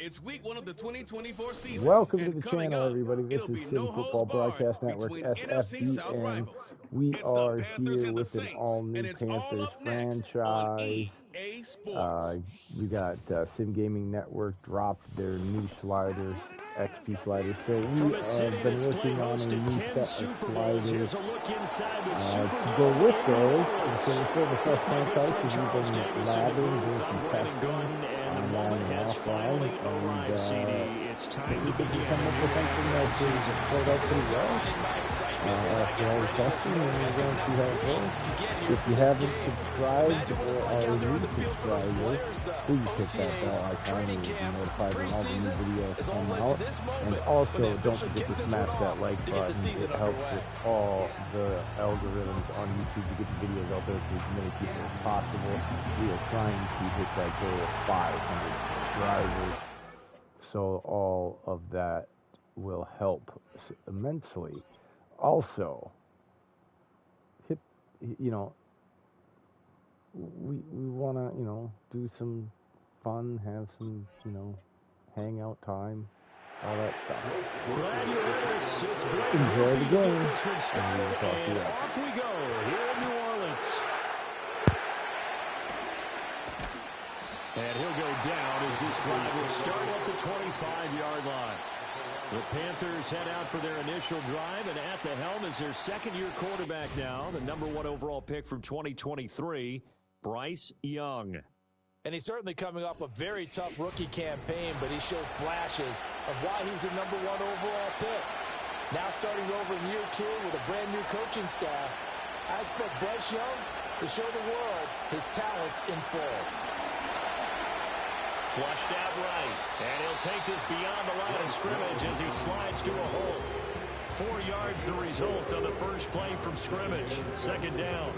It's week 1 of the 2024 season. Welcome to the channel, everybody. This is City Football Broadcast Network, SFB, and we are here with an all-new Panthers franchise. We got Sim Gaming Network dropped their new sliders, XP sliders. So we have been working on a new set of sliders to go with those. And so we're still the first franchise because we've been labbing, doing some testing online and offline, and it's time to begin. Come up with something that is pulled out pretty well after all the testing, and we're going to see how it goes. If you haven't subscribed or are new subscribers, please hit that bell icon and be notified when all the new videos come out. And also, don't forget to smash that like button. It helps with all the algorithms on YouTube to get the videos out there to as many people as possible. We are trying to hit that goal of 500 subscribers. So all of that will help immensely. Also, we want to, do some fun, have some, hangout time, all that stuff. Glad you're with us. It's enjoy the game. This one started, and off we go here in New Orleans. And he'll go down as this drive will start at the 25-yard line. The Panthers head out for their initial drive, and at the helm is their second-year quarterback now, the #1 overall pick from 2023, Bryce Young. And he's certainly coming off a very tough rookie campaign, but he showed flashes of why he's the #1 overall pick. Now starting over in year 2 with a brand-new coaching staff, I expect Bryce Young to show the world his talents in full. Flushed out right, and he'll take this beyond the line of scrimmage as he slides to a hole. 4 yards the result on the first play from scrimmage. Second down.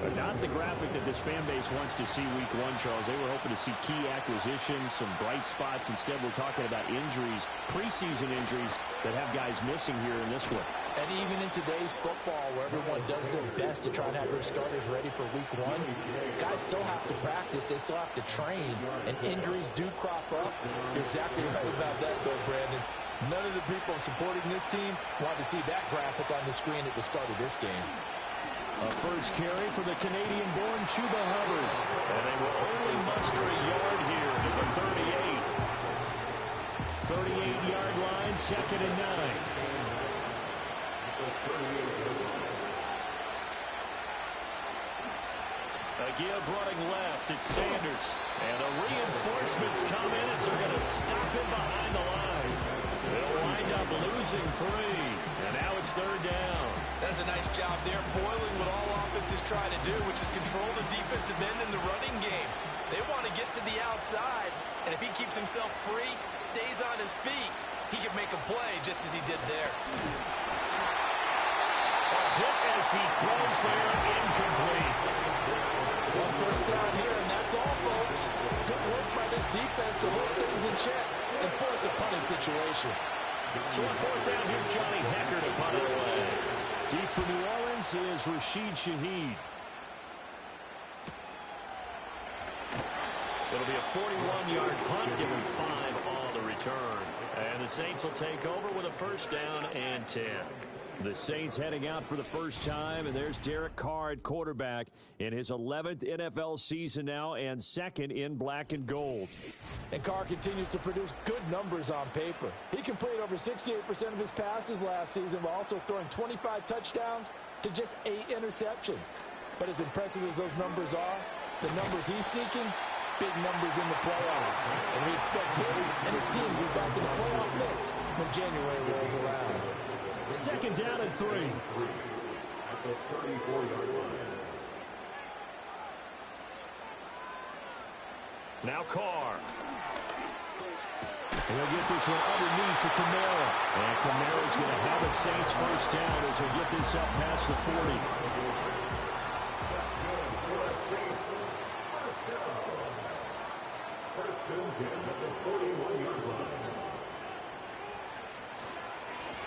But not the graphic that this fan base wants to see week 1, Charles. They were hoping to see key acquisitions, some bright spots. Instead, we're talking about injuries, preseason injuries that have guys missing here in this one. And even in today's football, where everyone does their best to try and have their starters ready for week 1, guys still have to practice. They still have to train, and injuries do crop up. You're exactly right about that, though, Brandon. None of the people supporting this team want to see that graphic on the screen at the start of this game. A first carry for the Canadian-born Chuba Hubbard. And they will only muster a yard here to the 38. 38-yard line, 2nd and 9. A give running left, it's Sanders. And the reinforcements come in as they're going to stop him behind the line. They'll wind up losing 3. And now it's 3rd down. That's a nice job there, foiling what all offenses try to do, which is control the defensive end in the running game. They want to get to the outside, and if he keeps himself free, stays on his feet, he can make a play just as he did there. A hit as he throws there, incomplete. 1 first down here, and that's all, folks. Good work by this defense to hold things in check and force a punting situation. So on 4th down, here's Johnny Hecker to punt it away. Deep for New Orleans is Rashid Shaheed. It'll be a 41-yard punt, giving 5 on the return. And the Saints will take over with a 1st down and 10. The Saints heading out for the first time, and there's Derek Carr at quarterback in his 11th NFL season now and 2nd in black and gold. And Carr continues to produce good numbers on paper. He completed over 68% of his passes last season while also throwing 25 touchdowns to just 8 interceptions. But as impressive as those numbers are, the numbers he's seeking, big numbers in the playoffs. And we expect him and his team to be back in the playoff mix when January rolls around. 2nd down and 3. Now Carr. He'll get this one underneath to Kamara. And Kamara's going to have a Saints 1st down as he'll get this up past the 40.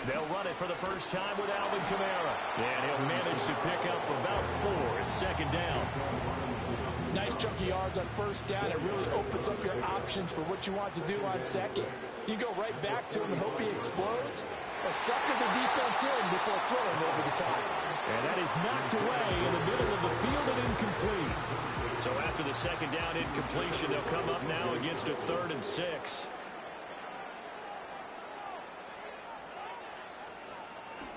They'll run it for the first time with Alvin Kamara. And he'll manage managed to pick up about 4 at second down. Nice chunk of yards on first down. It really opens up your options for what you want to do on second. You go right back to him and hope he explodes, or sucker the defense in before throwing over the top. And that is knocked away in the middle of the field and incomplete. So after the second down incompletion, they'll come up now against a 3rd and 6.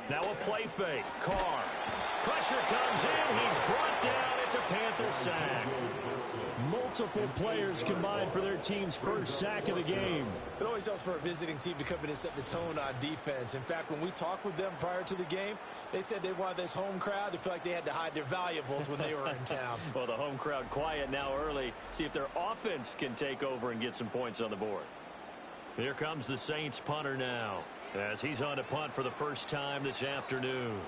Now a play fake. Carr. Pressure comes in. He's brought down. It's a Panther sack. Multiple players combined for their team's first sack of the game. It always helps for a visiting team to come in and set the tone on defense. In fact, when we talked with them prior to the game, they said they wanted this home crowd to feel like they had to hide their valuables when they were in town. Well, the home crowd quiet now early. See if their offense can take over and get some points on the board. Here comes the Saints punter now, as he's on to punt for the first time this afternoon.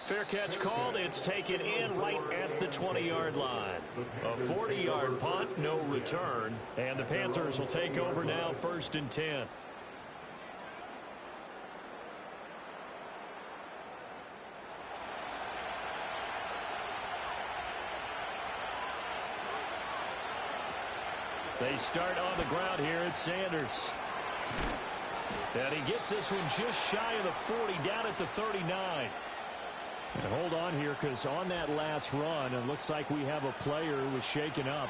Fair catch called. It's taken in right at the 20-yard line. A 40-yard punt, no return. And the Panthers will take over now, 1st and 10. They start on the ground here at Sanders. And he gets this one just shy of the 40, down at the 39. And hold on here, because on that last run, it looks like we have a player who was shaken up.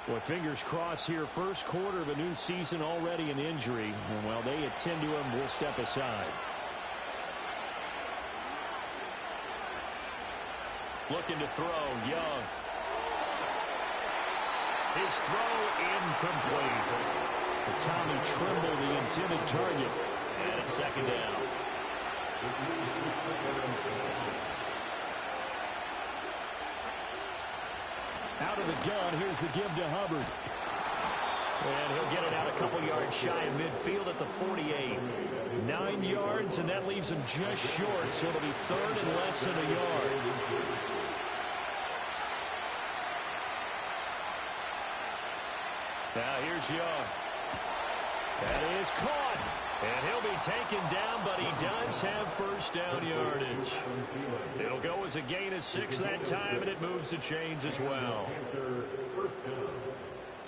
Well, fingers crossed here, first quarter of a new season, already an injury. And while they attend to him, we'll step aside. Looking to throw, Young. His throw incomplete. Tommy Trimble, the intended target. And it's second down. Out of the gun, here's the give to Hubbard. And he'll get it out a couple yards shy of midfield at the 48. 9 yards, and that leaves him just short, so it'll be 3rd and less than a yard. Now here's Young. That is caught. And he'll be taken down, but he does have first down yardage. It'll go as a gain of 6 that time, and it moves the chains as well.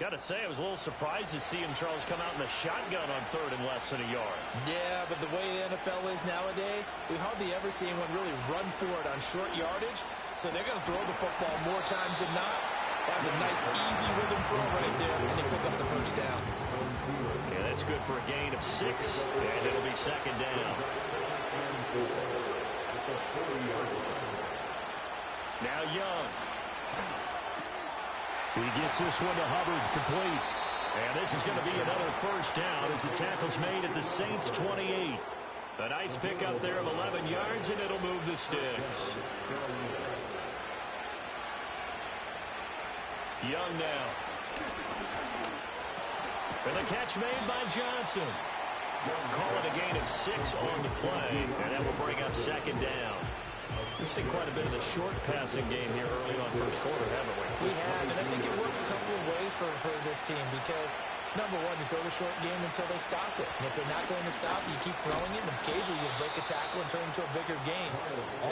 Got to say, I was a little surprised to see him, Charles, come out in the shotgun on 3rd and less than a yard. Yeah, but the way the NFL is nowadays, we hardly ever see anyone really run for it on short yardage. So they're going to throw the football more times than not. That was a nice, easy rhythm throw right there, and they pick up the first down. Yeah, that's good for a gain of 6, and it'll be second down. Now Young. He gets this one to Hubbard, complete. And this is going to be another first down as the tackle's made at the Saints' 28. A nice pickup there of 11 yards, and it'll move the sticks. Young now. And the catch made by Johnson. Call it a gain of 6 on the play, and that will bring up second down. We've seen quite a bit of the short passing game here early on first quarter, haven't we? We have, and I think it works a couple of ways for this team because, number one, you throw the short game until they stop it. And if they're not going to stop, you keep throwing it, and occasionally you break a tackle and turn it into a bigger game.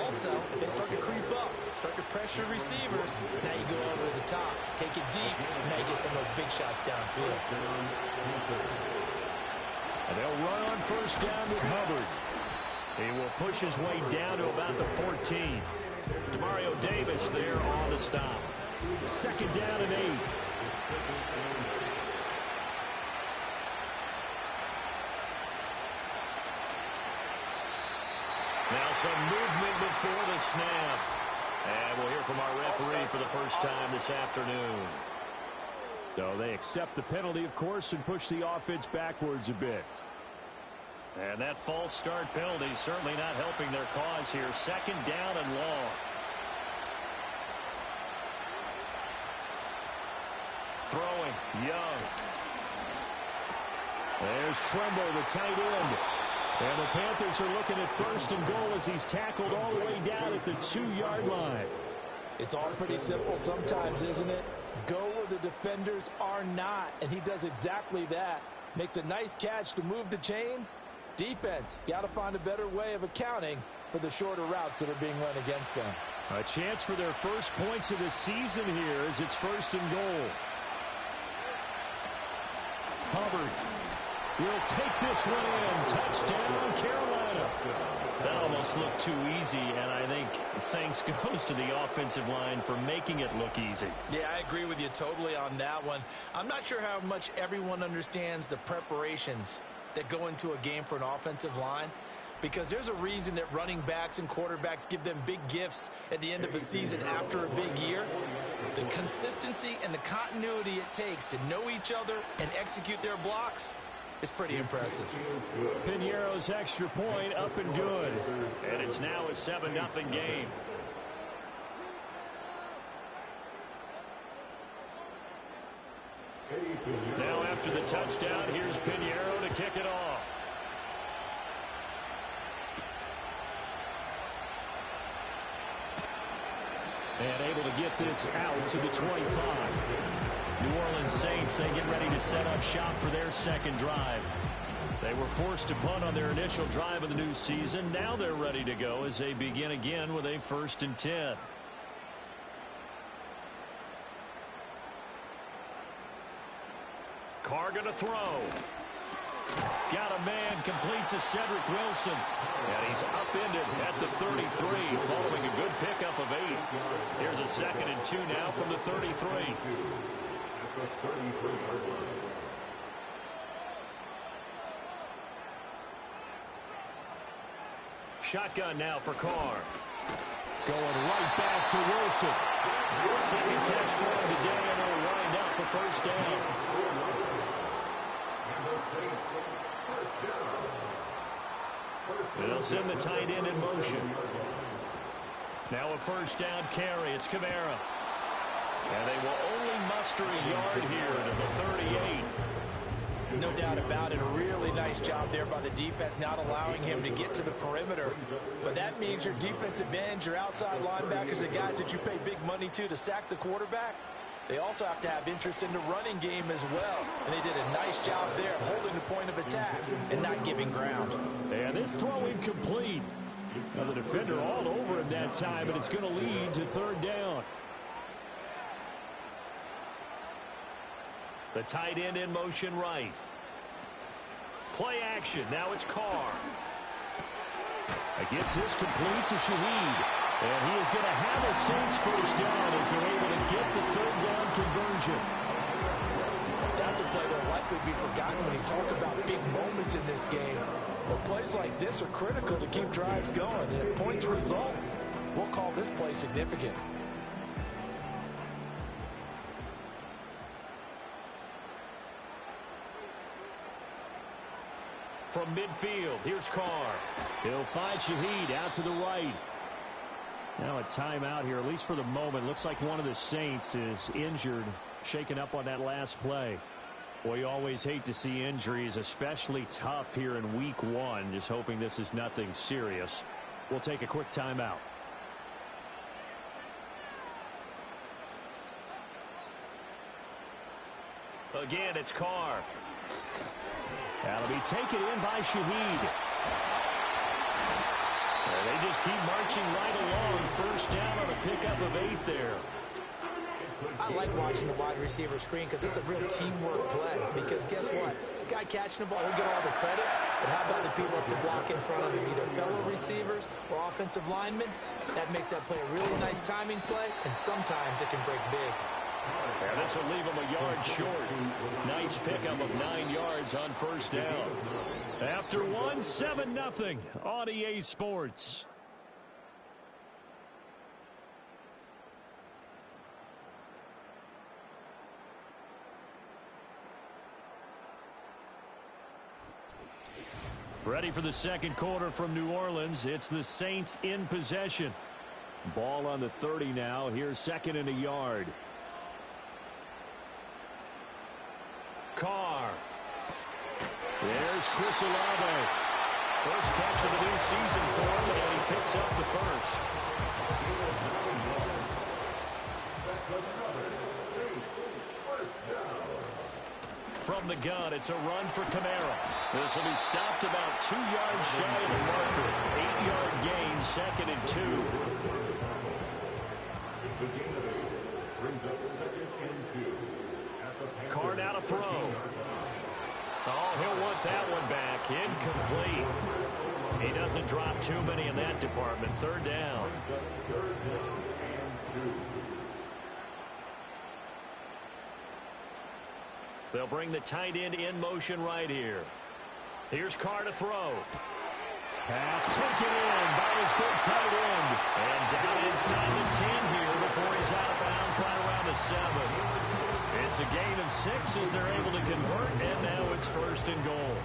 Also, if they start to creep up, start to pressure receivers, now you go over the top, take it deep, and now you get some of those big shots downfield. And they'll run on first down with Hubbard. He will push his way down to about the 14. Demario Davis there on the stop. Second down and 8. Now some movement before the snap. And we'll hear from our referee for the first time this afternoon. So they accept the penalty, of course, and push the offense backwards a bit. And that false start penalty certainly not helping their cause here. Second down and long. Throwing, Young. There's Trimble, the tight end. And the Panthers are looking at first and goal as he's tackled all the way down at the 2-yard line. It's all pretty simple sometimes, isn't it? Go where the defenders are not, and he does exactly that. Makes a nice catch to move the chains, Defense, got to find a better way of accounting for the shorter routes that are being run against them. A chance for their first points of the season here as it's 1st and goal. Hubbard will take this one in. Touchdown, Carolina. That almost looked too easy, and I think thanks goes to the offensive line for making it look easy. Yeah, I agree with you totally on that one. I'm not sure how much everyone understands the preparations that go into a game for an offensive line, because there's a reason that running backs and quarterbacks give them big gifts at the end of a season after a big year. The consistency and the continuity it takes to know each other and execute their blocks is pretty impressive. Piñeiro's extra point up and good. And it's now a 7-0 game. Now after the touchdown, here's Piñeiro to kick it off. And able to get this out to the 25. New Orleans Saints, they get ready to set up shop for their second drive. They were forced to punt on their initial drive of the new season. Now they're ready to go as they begin again with a 1st and 10. Carr going to throw. Got a man complete to Cedric Wilson. And he's upended at the 33 following a good pickup of 8. Here's a 2nd and 2 now from the 33. Shotgun now for Carr. Going right back to Wilson. Second catch for him today, and they'll wind up a 1st down. They'll send the tight end in motion. Now a 1st down carry. It's Kamara. And they will only muster a yard here to the 38. No doubt about it. A really nice job there by the defense, not allowing him to get to the perimeter. But that means your defensive ends, your outside linebackers, the guys that you pay big money to sack the quarterback, they also have to have interest in the running game as well. And they did a nice job there holding the point of attack and not giving ground. And this throw incomplete. Now the defender all over him that time, and it's going to lead to 3rd down. The tight end in motion right. Play action. Now it's Carr. Gets this complete to Shaheed. And he is going to have a Saints 1st down as they're able to get the 3rd down conversion. That's a play that will likely be forgotten when you talk about big moments in this game. But plays like this are critical to keep drives going. And if points result, we'll call this play significant. From midfield, here's Carr. He'll find Shaheed out to the right. Now a timeout here, at least for the moment. Looks like one of the Saints is injured, shaken up on that last play. Boy, you always hate to see injuries, especially tough here in week 1. Just hoping this is nothing serious. We'll take a quick timeout. Again, it's Carr. That'll be taken in by Shaheed. And they just keep marching right along. 1st down on a pickup of 8 there. I like watching the wide receiver screen because it's a real teamwork play. Because guess what? The guy catching the ball, he'll get all the credit. But how about the people up to block in front of him, either fellow receivers or offensive linemen? That makes that play a really nice timing play, and sometimes it can break big. And this will leave him a yard short. Nice pickup of 9 yards on 1st down. After 1, 7-0 on EA Sports. Ready for the second quarter from New Orleans. It's the Saints in possession. Ball on the 30 now. Here's 2nd and a yard. Carr. There's Chris Olave. First catch of the new season for him, and he picks up the 1st. from the gun. It's a run for Kamara. This will be stopped about 2 yards shy of the marker. 8-yard gain, 2nd and 2. Carr now to throw. Oh, he'll want that one back. Incomplete. He doesn't drop too many in that department. 3rd down. They'll bring the tight end in motion right here. Here's Carr to throw. Pass taken in by his big tight end. And down inside the 10 here before he's out of bounds right around the 7. It's a gain of 6 as they're able to convert, and now it's 1st and goal.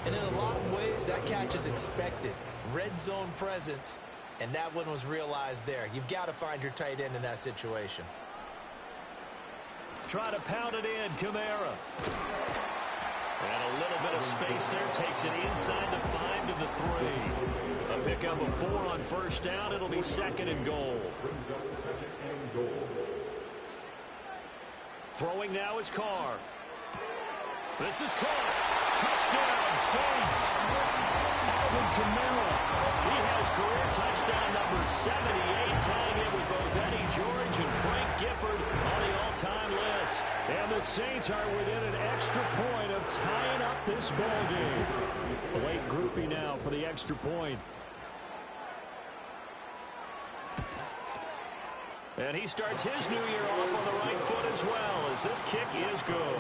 And in a lot of ways, that catch is expected. Red zone presence, and that one was realized there. You've got to find your tight end in that situation. Try to pound it in, Kamara. And a little bit of space there. Takes it inside the 5 to the 3. A pickup of 4 on 1st down. It'll be 2nd and goal. Throwing now is Carr. This is Carr. Touchdown, Saints. Alvin Kamara. He has career touchdown number 78, tying it with both Eddie George and Frank Gifford on the all-time list. And the Saints are within an extra point of tying up this ball game. Blake Groupie now for the extra point. And he starts his new year off on the right foot as well, as this kick is good.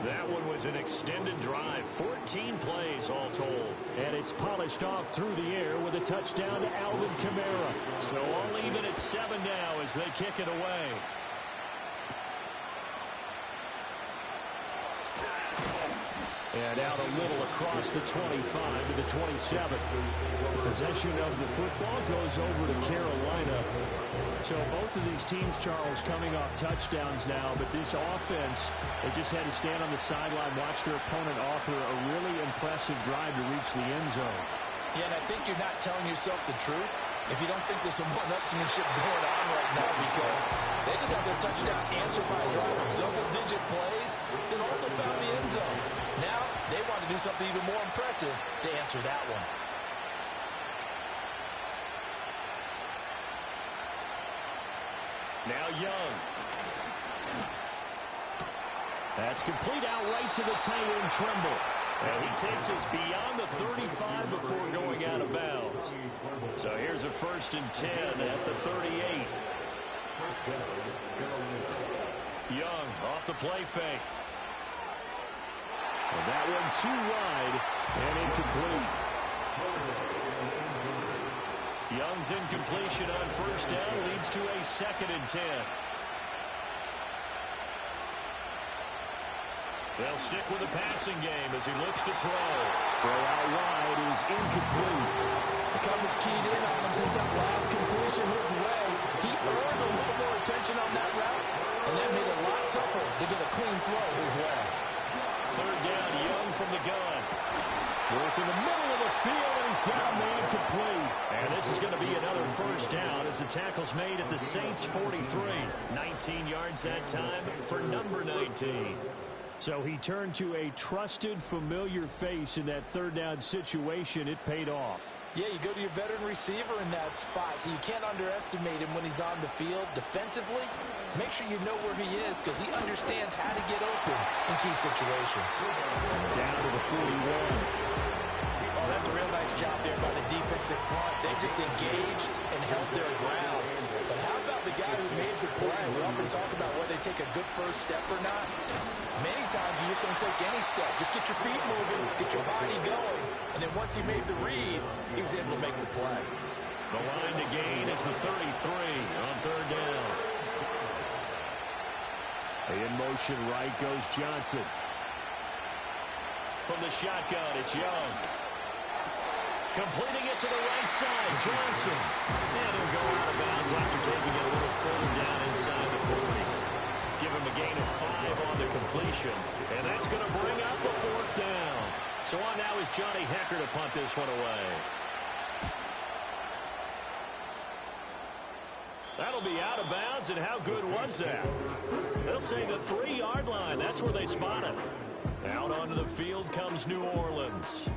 That one was an extended drive, 14 plays all told. And it's polished off through the air with a touchdown to Alvin Kamara. So all even at 7 now as they kick it away. And out a little across the 25 to the 27. Possession of the football goes over to Carolina. So both of these teams, Charles, coming off touchdowns now, but this offense, they just had to stand on the sideline, watch their opponent offer a really impressive drive to reach the end zone. Yeah, and I think you're not telling yourself the truth if you don't think there's some one-upsmanship going on right now, because they just had their touchdown answered by a drive of double-digit plays, then also found the end zone. Now they want to do something even more impressive to answer that one. Now Young. That's complete out right to the tight end, Trimble. And he takes us beyond the 35 before going out of bounds. So here's a 1st and 10 at the 38. Young off the play fake. And that one too wide and incomplete. Young's incompletion on 1st down leads to a 2nd and 10. They'll stick with the passing game as he looks to throw. Throw out wide is incomplete. The coverage keyed in on him since that last completion his way. He earned a little more attention on that route, and that made it a lot tougher to get a clean throw his way. 3rd down, Young from the gun. Work in the middle of the field, and he's got a man complete. And this is going to be another 1st down as the tackle's made at the Saints' 43. 19 yards that time for number 19. So he turned to a trusted, familiar face in that 3rd down situation. It paid off. Yeah, you go to your veteran receiver in that spot, so you can't underestimate him when he's on the field defensively. Make sure you know where he is, because he understands how to get open in key situations. Down to the 41. Oh, that's a real nice job there by the defensive front. They just engaged and held their ground. But how about the guy who made the play? We often talk about whether they take a good first step or not. Many times you just don't take any step. Just get your feet moving, get your body going. And then once he made the read, he was able to make the play. The line to gain is the 33 on 3rd down. In motion right goes Johnson. From the shotgun, it's Young. Completing it to the right side, Johnson. And he'll go out of bounds after taking it a little further down inside the 40. Give him a gain of 5 on the completion. And that's going to bring up a 4th down. So on now is Johnny Hecker to punt this one away. That'll be out of bounds, and how good was that? They'll say the 3-yard line. That's where they spot it. Out onto the field comes New Orleans.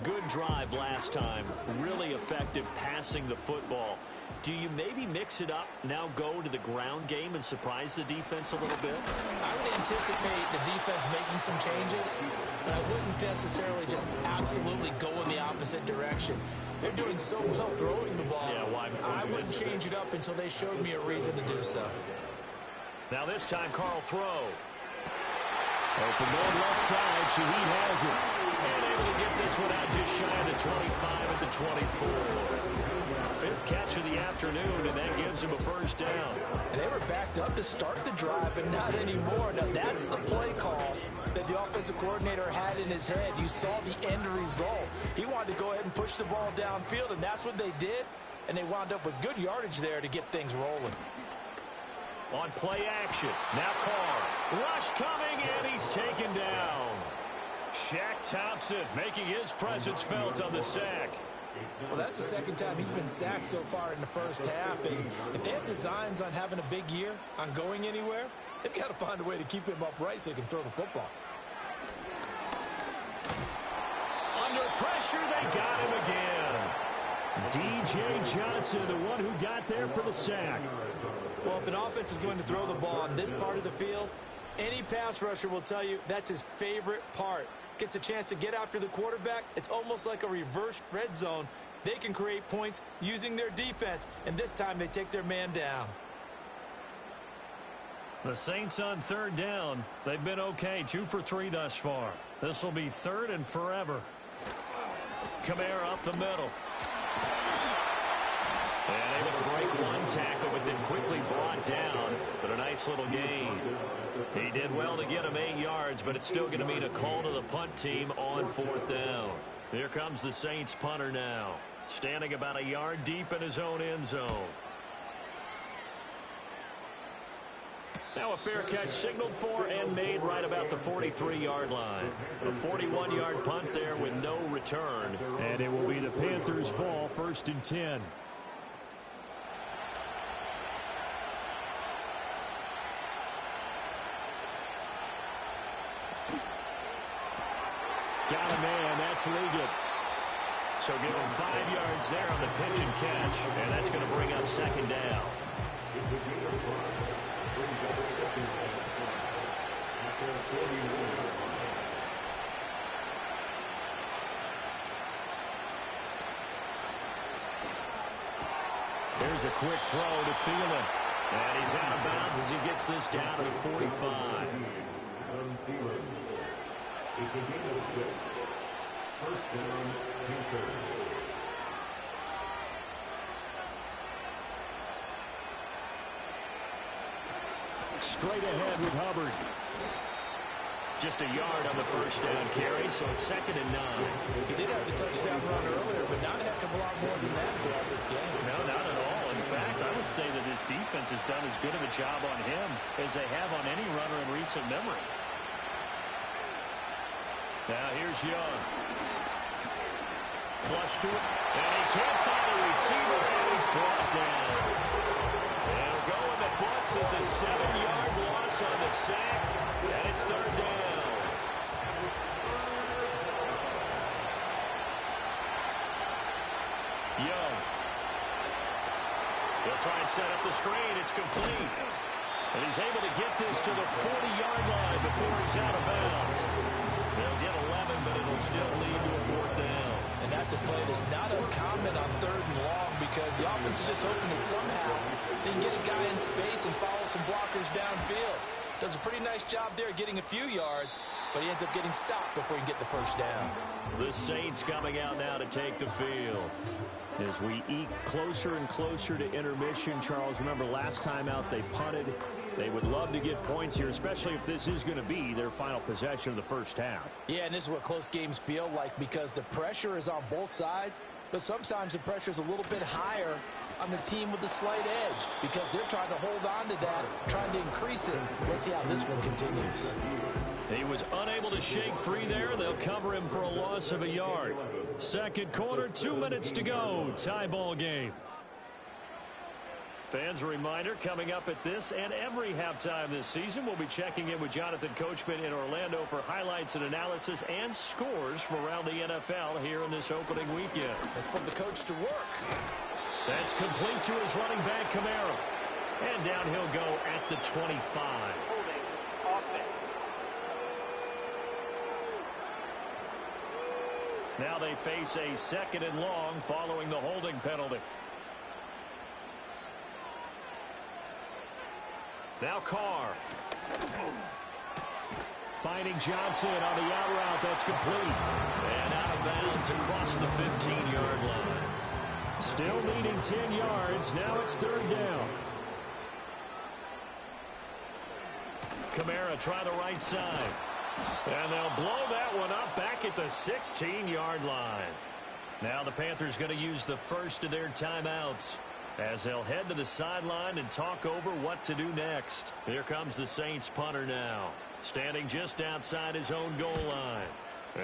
Good drive last time. Really effective passing the football. Do you maybe mix it up, now go to the ground game and surprise the defense a little bit? I would anticipate the defense making some changes, but I wouldn't necessarily just absolutely go in the opposite direction. They're doing so well throwing the ball. Yeah, I wouldn't change it up until they showed me a reason to do so. Now this time, Carl throw. Open door left side. Shaheed has it. And able to get this one out just shy of the 25 at the 24. Fifth catch of the afternoon, and that gives him a first down. And they were backed up to start the drive, but not anymore. Now, that's the play call that the offensive coordinator had in his head. You saw the end result. He wanted to go ahead and push the ball downfield, and that's what they did. And they wound up with good yardage there to get things rolling. On play action, now Carr. Rush coming, and he's taken down. Shaq Thompson making his presence felt on the sack. Well, that's the second time he's been sacked so far in the first half. And if they have designs on having a big year, on going anywhere, they've got to find a way to keep him upright so he can throw the football. Under pressure, they got him again. D.J. Johnson, the one who got there for the sack. Well, if an offense is going to throw the ball on this part of the field, any pass rusher will tell you that's his favorite part. Gets a chance to get after the quarterback. It's almost like a reverse red zone. They can create points using their defense, and this time they take their man down. The Saints on third down. They've been okay, 2 for 3 thus far. This will be third and forever. Kamara up the middle. And able to break one tackle, but then quickly brought down. But a nice little gain. He did well to get him 8 yards, but it's still going to mean a call to the punt team on fourth down. Here comes the Saints punter now, standing about a yard deep in his own end zone. Now a fair catch signaled for and made right about the 43-yard line. A 41-yard punt there with no return. And it will be the Panthers' ball, 1st and 10. Got a man, that's Ligon. So give him 5 yards there on the pitch and catch, and that's going to bring up second down. Here's a quick throw to Thielen. And he's out of bounds as he gets this down to the 45. First down, Panthers. Straight ahead with Hubbard. Just a yard on the first down carry, so it's 2nd and 9. He did have the touchdown run earlier, but not a heck of a lot more than that throughout this game. No, not at all. In fact, I would say that this defense has done as good of a job on him as they have on any runner in recent memory. Now here's Young. Flush to it, and he can't find a receiver, and he's brought down. And it'll go in the books as a 7-yard loss on the sack, and it's 3rd down. Young. He'll try and set up the screen. It's complete. And he's able to get this to the 40-yard line before he's out of bounds. They'll get 11, but it'll still lead to a 4th down. And that's a play that's not uncommon on 3rd and long because the offense is just hoping that somehow they can get a guy in space and follow some blockers downfield. Does a pretty nice job there getting a few yards, but he ends up getting stopped before he can get the first down. The Saints coming out now to take the field. As we eke closer and closer to intermission, Charles, remember last time out they punted. They would love to get points here, especially if this is going to be their final possession of the first half. Yeah, and this is what close games feel like because the pressure is on both sides, but sometimes the pressure is a little bit higher on the team with the slight edge because they're trying to hold on to that, trying to increase it. Let's see how this one continues. He was unable to shake free there. They'll cover him for a loss of a yard. Second quarter, 2 minutes to go. Tie ball game. Fans, a reminder, coming up at this and every halftime this season, we'll be checking in with Jonathan Coachman in Orlando for highlights and analysis and scores from around the NFL here in this opening weekend. Let's put the coach to work. That's complete to his running back, Kamara. And down he'll go at the 25. Holding offense. Now they face a 2nd and long following the holding penalty. Now Carr. Finding Johnson on the out route. That's complete. And out of bounds across the 15-yard line. Still needing 10 yards. Now it's 3rd down. Kamara try the right side. And they'll blow that one up back at the 16-yard line. Now the Panthers going to use the first of their timeouts as they'll head to the sideline and talk over what to do next. Here comes the Saints punter now, standing just outside his own goal line.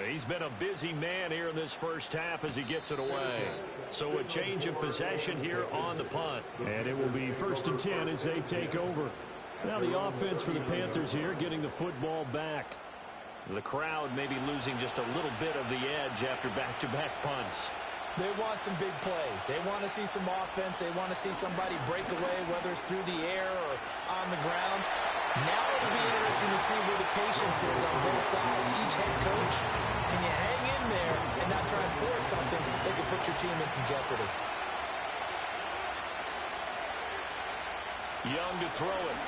He's been a busy man here in this first half as he gets it away. So a change of possession here on the punt. And it will be 1st and 10 as they take over. Now the offense for the Panthers here getting the football back. The crowd maybe losing just a little bit of the edge after back-to-back punts. They want some big plays. They want to see some offense. They want to see somebody break away, whether it's through the air or on the ground. Now it'll be interesting to see where the patience is on both sides. Each head coach, can you hang in there and not try and force something that could put your team in some jeopardy? Young to throw it.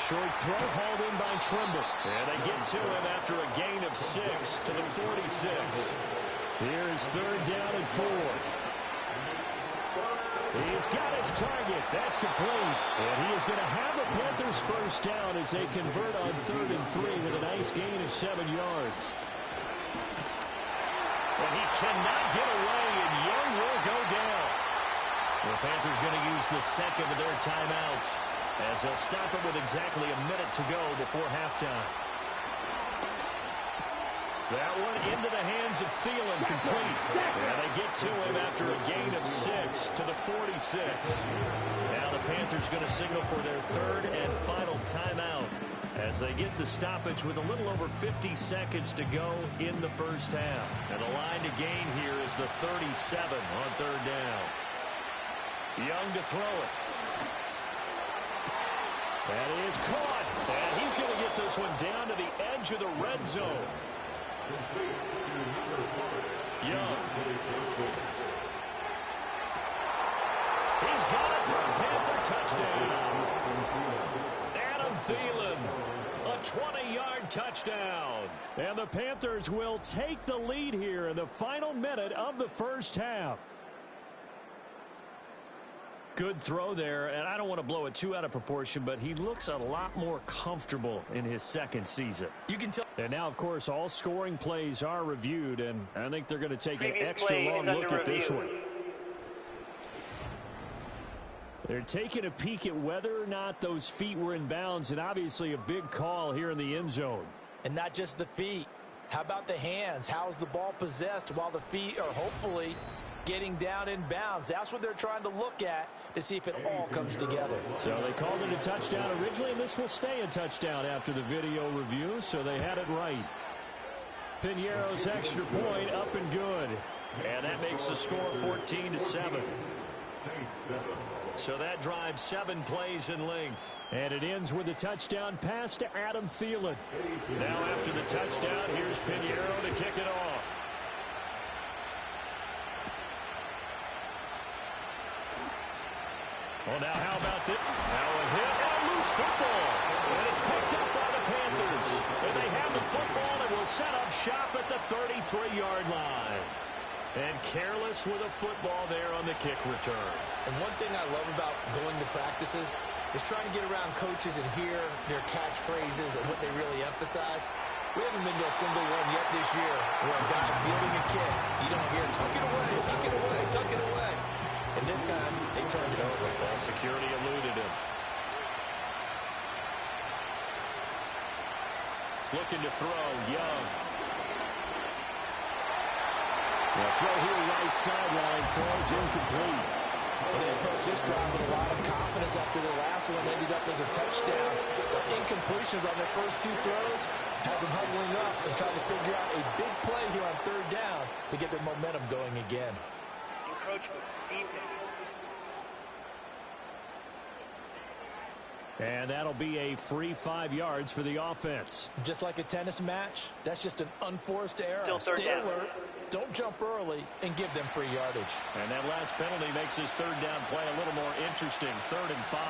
Short throw hauled in by Trimble. And they get to him after a gain of 6 to the 46. Here's 3rd down and 4. He's got his target. That's complete. And he is going to have a Panthers first down as they convert on 3rd and 3 with a nice gain of 7 yards. And he cannot get away, and Young will go down. The Panthers going to use the 2nd of their timeouts as they'll stop it with exactly a minute to go before halftime. That one into the hands of Thielen, complete. And they get to him after a gain of 6 to the 46. Now the Panthers going to signal for their 3rd and final timeout as they get the stoppage with a little over 50 seconds to go in the first half. And the line to gain here is the 37 on 3rd down. Young to throw it. That is caught. And he's going to get this one down to the edge of the red zone. Young. He's got it for a Panther touchdown. Adam Thielen, a 20-yard touchdown. And the Panthers will take the lead here in the final minute of the first half. Good throw there, and I don't want to blow it too out of proportion, but he looks a lot more comfortable in his 2nd season. You can tell. And now, of course, all scoring plays are reviewed, and I think they're going to take an extra long look at this one. They're taking a peek at whether or not those feet were in bounds, and obviously a big call here in the end zone. And not just the feet. How about the hands? How's the ball possessed while the feet are hopefully getting down in bounds? That's what they're trying to look at to see if it all comes together. So they called it a touchdown originally, and this will stay a touchdown after the video review, so they had it right. Piñeiro's extra point up and good. And that makes the score 14-7. So that drives 7 plays in length. And it ends with a touchdown pass to Adam Thielen. Now after the touchdown, here's Piñeiro to kick it off. Well, now how about this? Now a hit and a loose football. And it's picked up by the Panthers. And they have the football and will set up shop at the 33-yard line. And careless with a football there on the kick return. And one thing I love about going to practices is trying to get around coaches and hear their catchphrases and what they really emphasize. We haven't been to a single one yet this year where a guy fielding a kick, you don't hear, tuck it away, tuck it away, tuck it away. And this time, they turned it over. Ball security eluded him. Looking to throw, Young. The throw here right sideline falls incomplete. Well, they approached this drive with a lot of confidence after their last one ended up as a touchdown. But incompletions on their first two throws has them huddling up and trying to figure out a big play here on third down to get their momentum going again. Encroachment, defense. And that'll be a free 5 yards for the offense. Just like a tennis match, that's just an unforced error. Still third Stay down. alert, don't jump early, and give them free yardage. And that last penalty makes this third down play a little more interesting. 3rd and 5.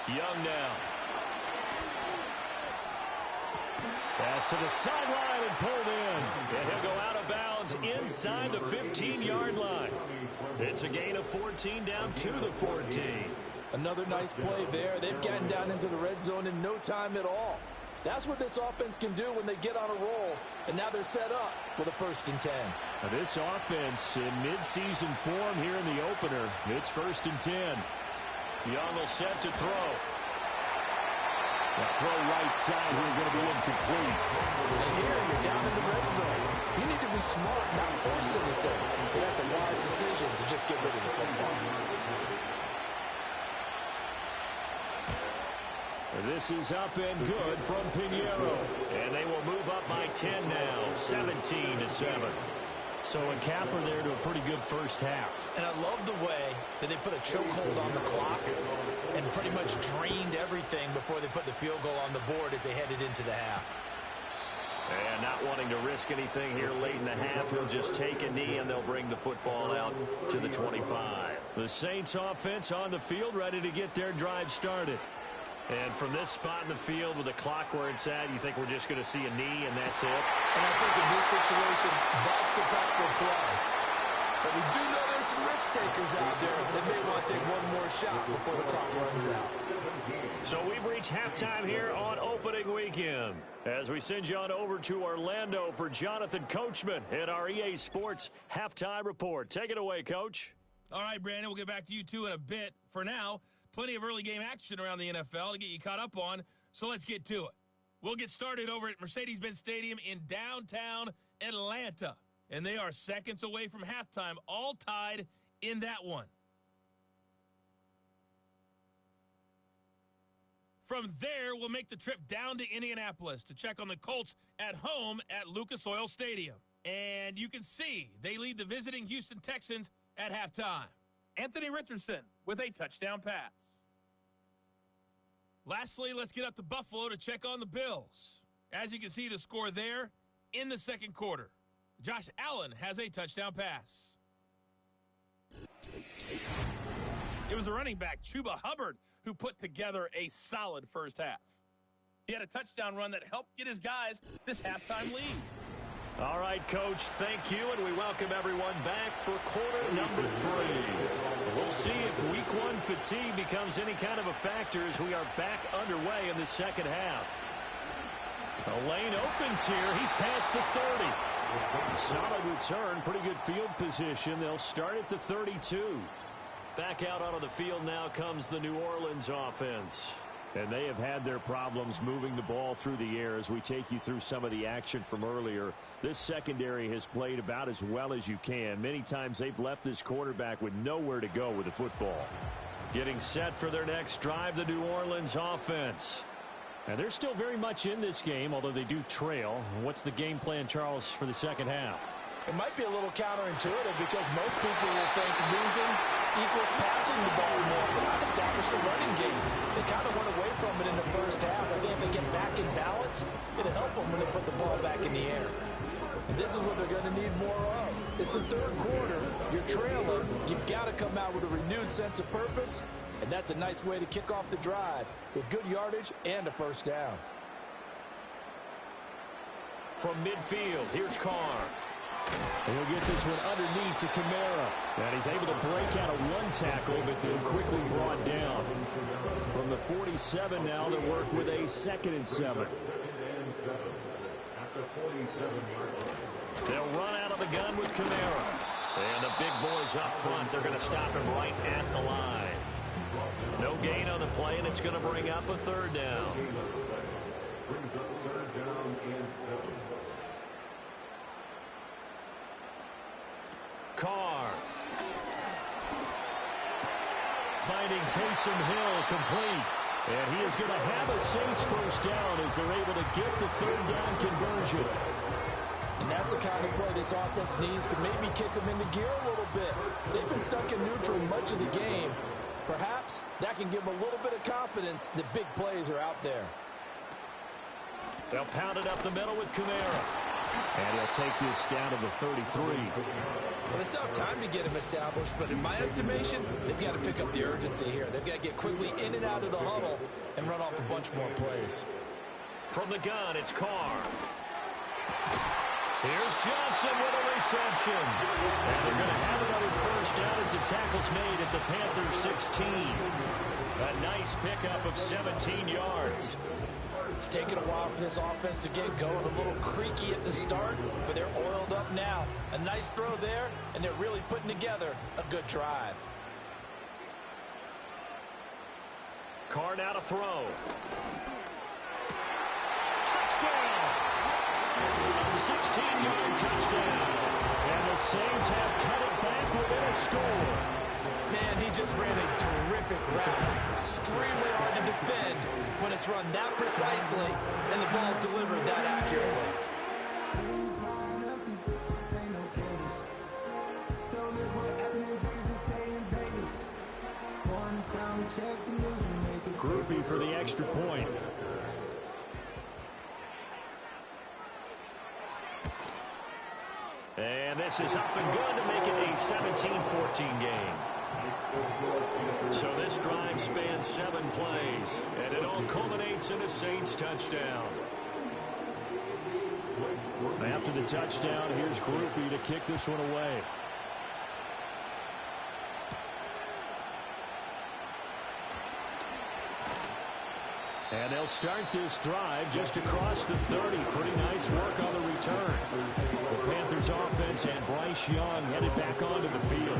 Young now. Pass to the sideline and pulled in. And he'll go out of bounds inside the 15-yard line. It's a gain of 14 down to the 14. Another nice play there. They've gotten down into the red zone in no time at all. That's what this offense can do when they get on a roll. And now they're set up with a 1st and 10. Now this offense in midseason form here in the opener. It's 1st and 10. Young will set to throw. That throw right side here going to be incomplete. And here you're down in the red zone. You need to be smart, not force anything. So that's a wise decision to just get rid of the football. This is up and good from Pinheiro. And they will move up by 10 now, 17-7. So a capper there to a pretty good first half. And I love the way that they put a chokehold on the clock and pretty much drained everything before they put the field goal on the board as they headed into the half. And not wanting to risk anything here late in the half, he'll just take a knee and they'll bring the football out to the 25. The Saints offense on the field ready to get their drive started. And from this spot in the field with the clock where it's at, you think we're just going to see a knee and that's it? And I think in this situation, that's the proper play. But we do know there's some risk takers out there that may want to take one more shot before the clock runs out. So we've reached halftime here on opening weekend. As we send you on over to Orlando for Jonathan Coachman at our EA Sports Halftime Report. Take it away, Coach. All right, Brandon, we'll get back to you two in a bit. For now, plenty of early game action around the NFL to get you caught up on, so let's get to it. We'll get started over at Mercedes-Benz Stadium in downtown Atlanta, and they are seconds away from halftime, all tied in that one. From there, we'll make the trip down to Indianapolis to check on the Colts at home at Lucas Oil Stadium. And you can see they lead the visiting Houston Texans at halftime. Anthony Richardson with a touchdown pass. Lastly, let's get up to Buffalo to check on the Bills. As you can see the score there in the second quarter. Josh Allen has a touchdown pass. It was the running back, Chuba Hubbard, who put together a solid first half. He had a touchdown run that helped get his guys this halftime lead. All right, Coach, thank you, and we welcome everyone back for quarter number 3. We'll see if week 1 fatigue becomes any kind of a factor as we are back underway in the second half. The lane opens here. He's past the 30. Solid return, pretty good field position. They'll start at the 32. Back out onto the field now comes the New Orleans offense. And they have had their problems moving the ball through the air as we take you through some of the action from earlier. This secondary has played about as well as you can. Many times they've left this quarterback with nowhere to go with the football. Getting set for their next drive, the New Orleans offense. And they're still very much in this game, although they do trail. What's the game plan, Charles, for the second half? It might be a little counterintuitive because most people will think losing equals passing the ball more, but not establish the running game. They kind of went away from it in the first half. I think if they get back in balance, it'll help them when they put the ball back in the air. And this is what they're going to need more of. It's the third quarter. You're trailing. You've got to come out with a renewed sense of purpose, and that's a nice way to kick off the drive with good yardage and a first down. From midfield, here's Carr. And he'll get this one underneath to Kamara. And he's able to break out of one tackle, but then quickly brought down. From the 47 now, they work with a 2nd and 7. They'll run out of the gun with Kamara. And the big boys up front, they're going to stop him right at the line. No gain on the play, and it's going to bring up a 3rd down. Brings up 3rd down and 7. Carr finding Taysom Hill complete. And he is going to have a Saints first down as they're able to get the third down conversion. And that's the kind of play this offense needs to maybe kick them into gear a little bit. They've been stuck in neutral much of the game. Perhaps that can give them a little bit of confidence that big plays are out there. They'll pound it up the middle with Kamara. And he'll take this down to the 33. Well, they still have time to get him established, but in my estimation, they've got to pick up the urgency here. They've got to get quickly in and out of the huddle and run off a bunch more plays. From the gun, it's Carr. Here's Johnson with a reception. And they're going to have another first down as the tackle's made at the Panthers 16. A nice pickup of 17 yards. It's taken a while for this offense to get going. A little creaky at the start, but they're oiled up now. A nice throw there, and they're really putting together a good drive. Carr now to throw. Touchdown! A 16-yard touchdown. And the Saints have cut it back within a score. Man, he just ran a terrific route. Extremely hard to defend when it's run that precisely and the ball's delivered that accurately. Groupie for the extra point. And this is up and good to make it a 17-14 game. So this drive spans 7 plays, and it all culminates in a Saints touchdown. After the touchdown, here's Groupie to kick this one away. And they'll start this drive just across the 30. Pretty nice work on the return. The Panthers offense and Bryce Young headed back onto the field.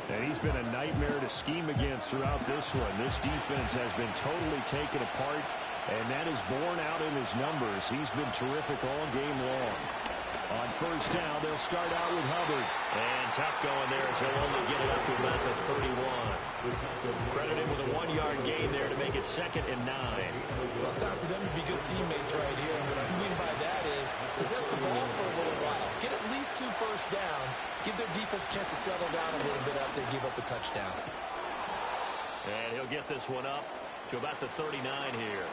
And he's been a nightmare to scheme against throughout this one. This defense has been totally taken apart, and that is borne out in his numbers. He's been terrific all game long. On first down, they'll start out with Hubbard. And tough going there as he'll only get it up to about the 31. Credit him with a 1-yard gain there to make it 2nd and 9. Well, it's time for them to be good teammates right here. And what I mean by that is possess the ball for a little while. Get at least 2 first downs. Give their defense a chance to settle down a little bit after they give up a touchdown. And he'll get this one up to about the 39 here.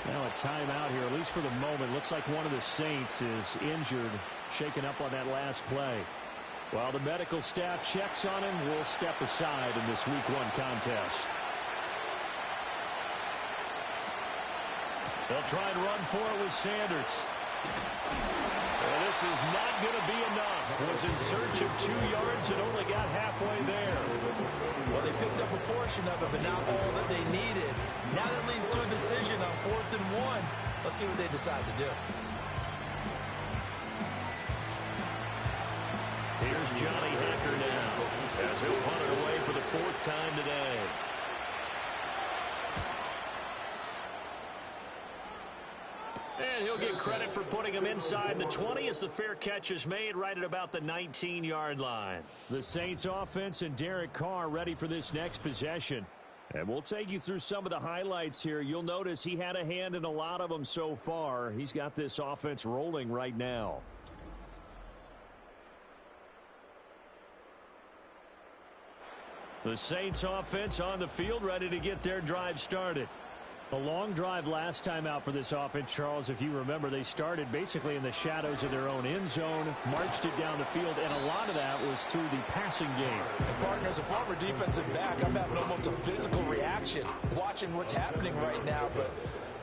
Now a timeout here, at least for the moment. Looks like one of the Saints is injured, shaken up on that last play. While the medical staff checks on him, we'll step aside in this Week 1 contest. They'll try and run for it with Sanders. Well, this is not going to be enough. Was in search of 2 yards and only got halfway there. Well, they picked up a portion of it, but not all that they needed. Now that leads to a decision on 4th and 1. Let's see what they decide to do. Here's Johnny Hacker now as he'll punt it away for the 4th time today. And he'll get credit for putting him inside the 20 as the fair catch is made right at about the 19-yard line. The Saints offense and Derek Carr ready for this next possession. And we'll take you through some of the highlights here. You'll notice he had a hand in a lot of them so far. He's got this offense rolling right now. The Saints offense on the field ready to get their drive started. A long drive last time out for this offense, Charles. If you remember, they started basically in the shadows of their own end zone, marched it down the field, and a lot of that was through the passing game. And partner, as a former defensive back, I'm having almost a physical reaction watching what's happening right now. But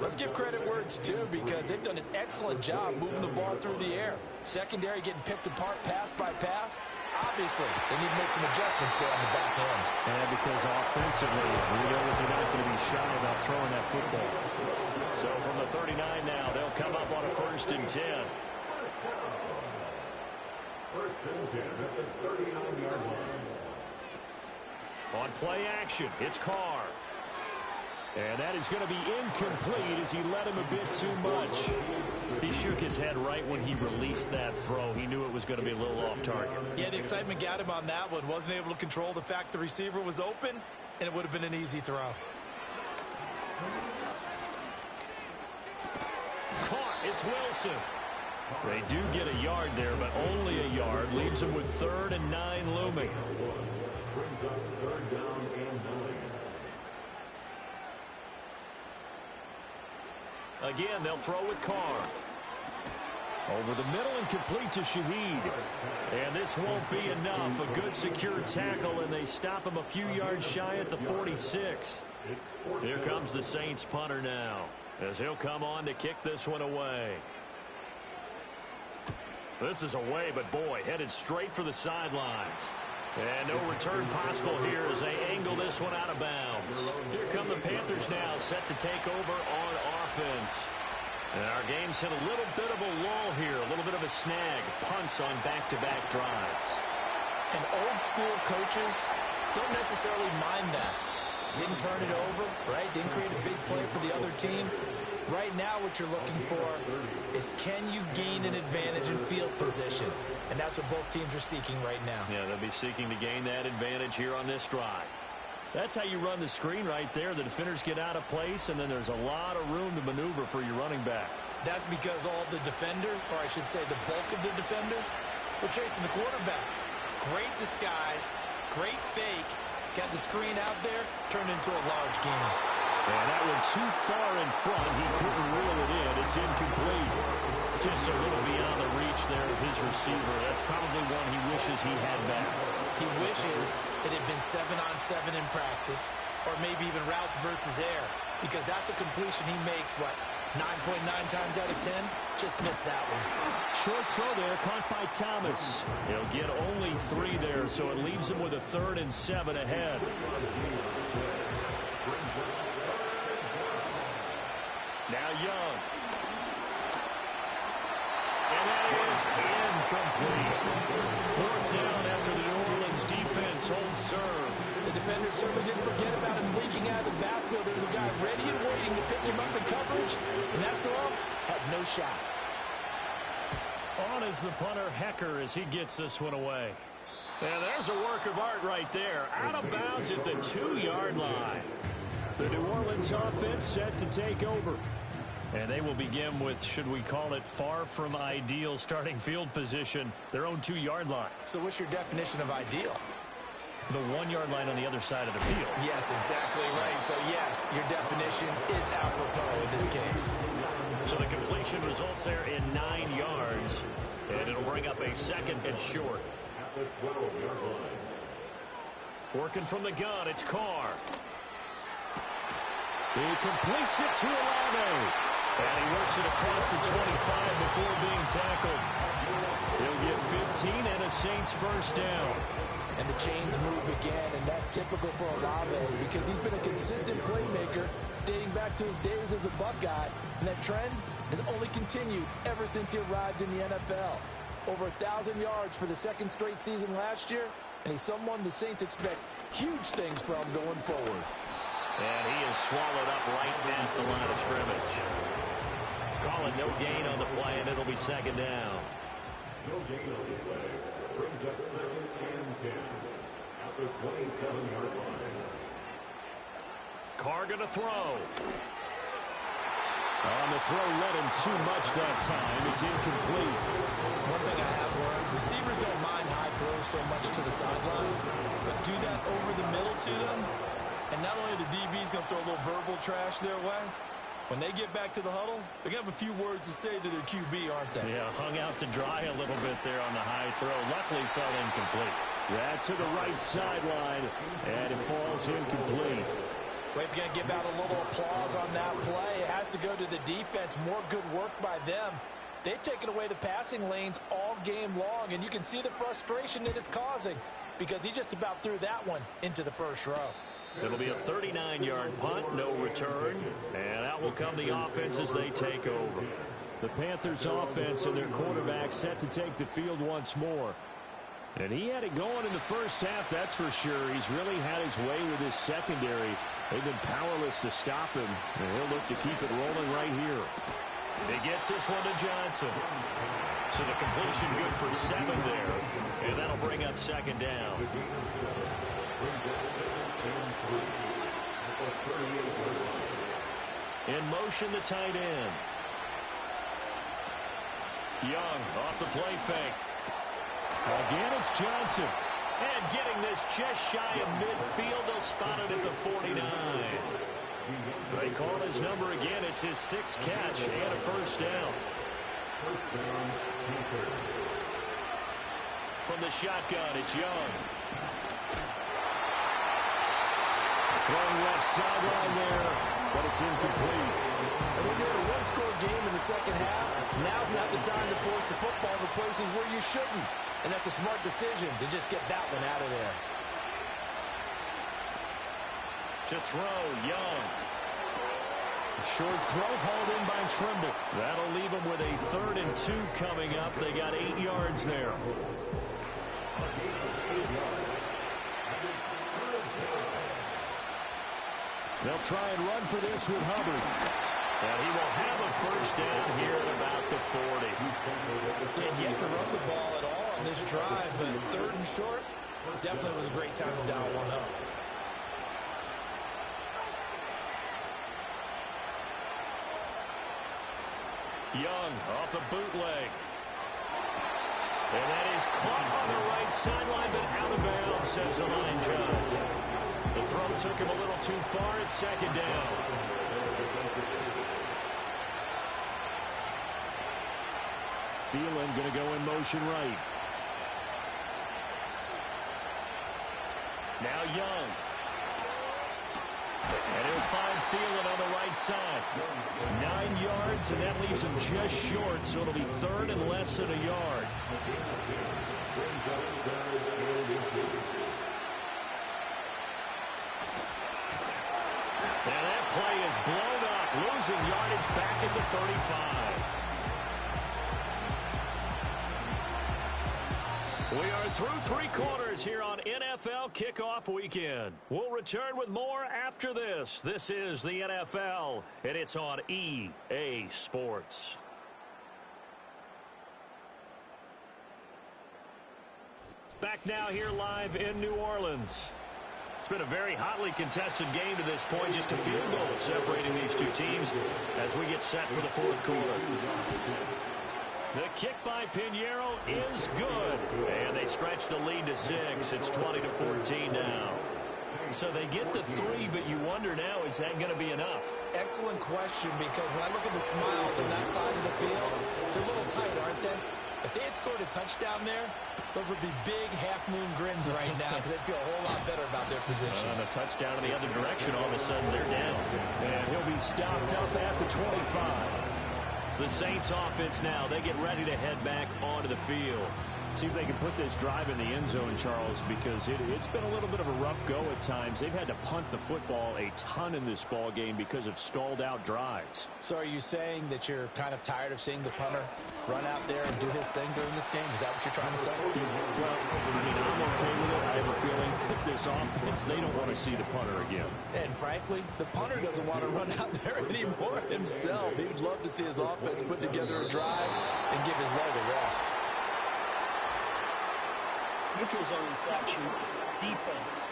let's give credit where it's due, because they've done an excellent job moving the ball through the air. Secondary getting picked apart pass by pass. Obviously, they need to make some adjustments there on the back end. And because offensively, we know that they're not going to be shy about throwing that football. So from the 39 now, they'll come up on a 1st and 10. 1st and 10 at the 39-yard line. On play action, it's Carr. And that is going to be incomplete as he let him a bit too much. He shook his head right when he released that throw. He knew it was going to be a little off target. Yeah, the excitement got him on that one. Wasn't able to control the fact the receiver was open. and it would have been an easy throw. Caught. It's Wilson. They do get a yard there, but only a yard. Leaves them with 3rd and 9 looming. Brings up 3rd down and 9. Again, they'll throw with Carr. Over the middle and complete to Shaheed. And this won't be enough. A good secure tackle, and they stop him a few yards shy at the 46. Here comes the Saints punter now, as he'll come on to kick this one away. This is away, but boy, headed straight for the sidelines. And no return possible here as they angle this one out of bounds. Here come the Panthers now, set to take over on offense. And our game's hit a little bit of a lull here, a little bit of a snag. Punts on back-to-back drives. And old-school coaches don't necessarily mind that. Didn't turn it over, right? Didn't create a big play for the other team. Right now what you're looking for is, can you gain an advantage in field position? And that's what both teams are seeking right now. Yeah, they'll be seeking to gain that advantage here on this drive. That's how you run the screen right there. The defenders get out of place, and then there's a lot of room to maneuver for your running back. That's because all the defenders, or I should say the bulk of the defenders, were chasing the quarterback. Great disguise, great fake, got the screen out there, turned into a large gain. And that one too far in front. He couldn't reel it in. It's incomplete. Just a little beyond the reach there of his receiver. That's probably one he wishes he had back. He wishes it had been 7-on-7 in practice, or maybe even routes versus air, because that's a completion he makes, what, 9.9 times out of 10? Just missed that one. Short throw there, caught by Thomas. He'll get only 3 there, so it leaves him with a 3rd and 7 ahead. Now Young. And that is incomplete. 4th down after the New Orleans defense holds serve. The defenders certainly didn't forget about him leaking out of the backfield. There's a guy ready and waiting to pick him up in coverage, and that throw had no shot. On is the punter, Hecker, as he gets this one away. And there's a work of art right there. Out of bounds at the 2-yard line. The New Orleans offense set to take over. And they will begin with, should we call it, far from ideal starting field position, their own 2-yard line. So what's your definition of ideal? The 1-yard line on the other side of the field. Yes, exactly right. So yes, your definition is apropos in this case. So the completion results there in 9 yards. And it'll bring up a 2nd and short. At the 12-yard line. Working from the gun, it's Carr. He completes it to Olave. And he works it across the 25 before being tackled. He'll get 15 and a Saints 1st down. And the chains move again, and that's typical for Olave because he's been a consistent playmaker dating back to his days as a Buckeye, and that trend has only continued ever since he arrived in the NFL. Over 1,000 yards for the 2nd straight season last year, and he's someone the Saints expect huge things from going forward. And he is swallowed up right at the line of scrimmage. Calling no gain on the play, and it'll be 2nd down. No gain on the play. Brings up 2nd and 10. At the 27-yard line. Carr gonna throw. On the throw, let him too much that time. It's incomplete. One thing I have learned, receivers don't mind high throws so much to the sideline, but do that over the middle to them, and not only the DB's going to throw a little verbal trash their way, when they get back to the huddle, they're going to have a few words to say to their QB, aren't they? Yeah, hung out to dry a little bit there on the high throw. Luckily fell incomplete. Yeah, to the right sideline, and it falls incomplete. Well, if you're going to give out a little applause on that play, it has to go to the defense. More good work by them. They've taken away the passing lanes all game long, and you can see the frustration that it's causing because he just about threw that one into the first row. It'll be a 39-yard punt, no return, and out will come the offense as they take over. The Panthers offense and their quarterback set to take the field once more. And he had it going in the first half, that's for sure. He's really had his way with his secondary. They've been powerless to stop him, and he'll look to keep it rolling right here. He gets this one to Johnson. So the completion good for 7 there, and that'll bring up 2nd down. Brings up 2nd and 3. At the 38-yard line. In motion, the tight end. Young off the play fake. Again, it's Johnson. And getting this just shy of midfield. They'll spot it at the 49. They call his number again. It's his 6th catch and a first down. First down, Panthers. From the shotgun, it's Young. Throwing left sideline there, but it's incomplete. And when you're in a one-score game in the second half, now's not the time to force the football to places where you shouldn't. And that's a smart decision to just get that one out of there. To throw, Young. Short throw hauled in by Trimble. That'll leave them with a 3rd and 2 coming up. They got 8 yards there. They'll try and run for this with Hubbard. And he will have a first down here at about the 40. They had yet to run the ball at all on this drive, but 3rd and short definitely was a great time to dial one up. Young off the bootleg. And that is caught on the right sideline, but out of bounds, says the line judge. The throw took him a little too far. It's 2nd down. Thielen going to go in motion right. Now Young. And he'll find Thielen on the right side. 9 yards, and that leaves him just short, so it'll be 3rd and less than a yard. And that play is blown up, losing yardage back at the 35. We are through 3 quarters here on NFL Kickoff Weekend. We'll return with more after this. This is the NFL, and it's on EA Sports. Back now here live in New Orleans. It's been a very hotly contested game to this point. Just a field goal separating these two teams as we get set for the 4th quarter. The kick by Pinheiro is good. And they stretch the lead to 6. It's 20-14 now. So they get the 3, but you wonder now, is that going to be enough? Excellent question, because when I look at the smiles on that side of the field, they're a little tight, aren't they? If they had scored a touchdown there, those would be big half-moon grins right now because they'd feel a whole lot better about their position. And a touchdown in the other direction, all of a sudden they're down. And he'll be stopped up at the 25. The Saints offense now, they get ready to head back onto the field. See if they can put this drive in the end zone, Charles, because it's been a little bit of a rough go at times. They've had to punt the football a ton in this ball game because of stalled-out drives. So are you saying that you're kind of tired of seeing the punter run out there and do his thing during this game? Is that what you're trying to say? Well, I mean, I'm okay with it. I have a feeling that this offense, they don't want to see the punter again. And frankly, the punter doesn't want to run out there anymore himself. He would love to see his offense put together a drive and give his leg a rest. Neutral zone infraction, defense.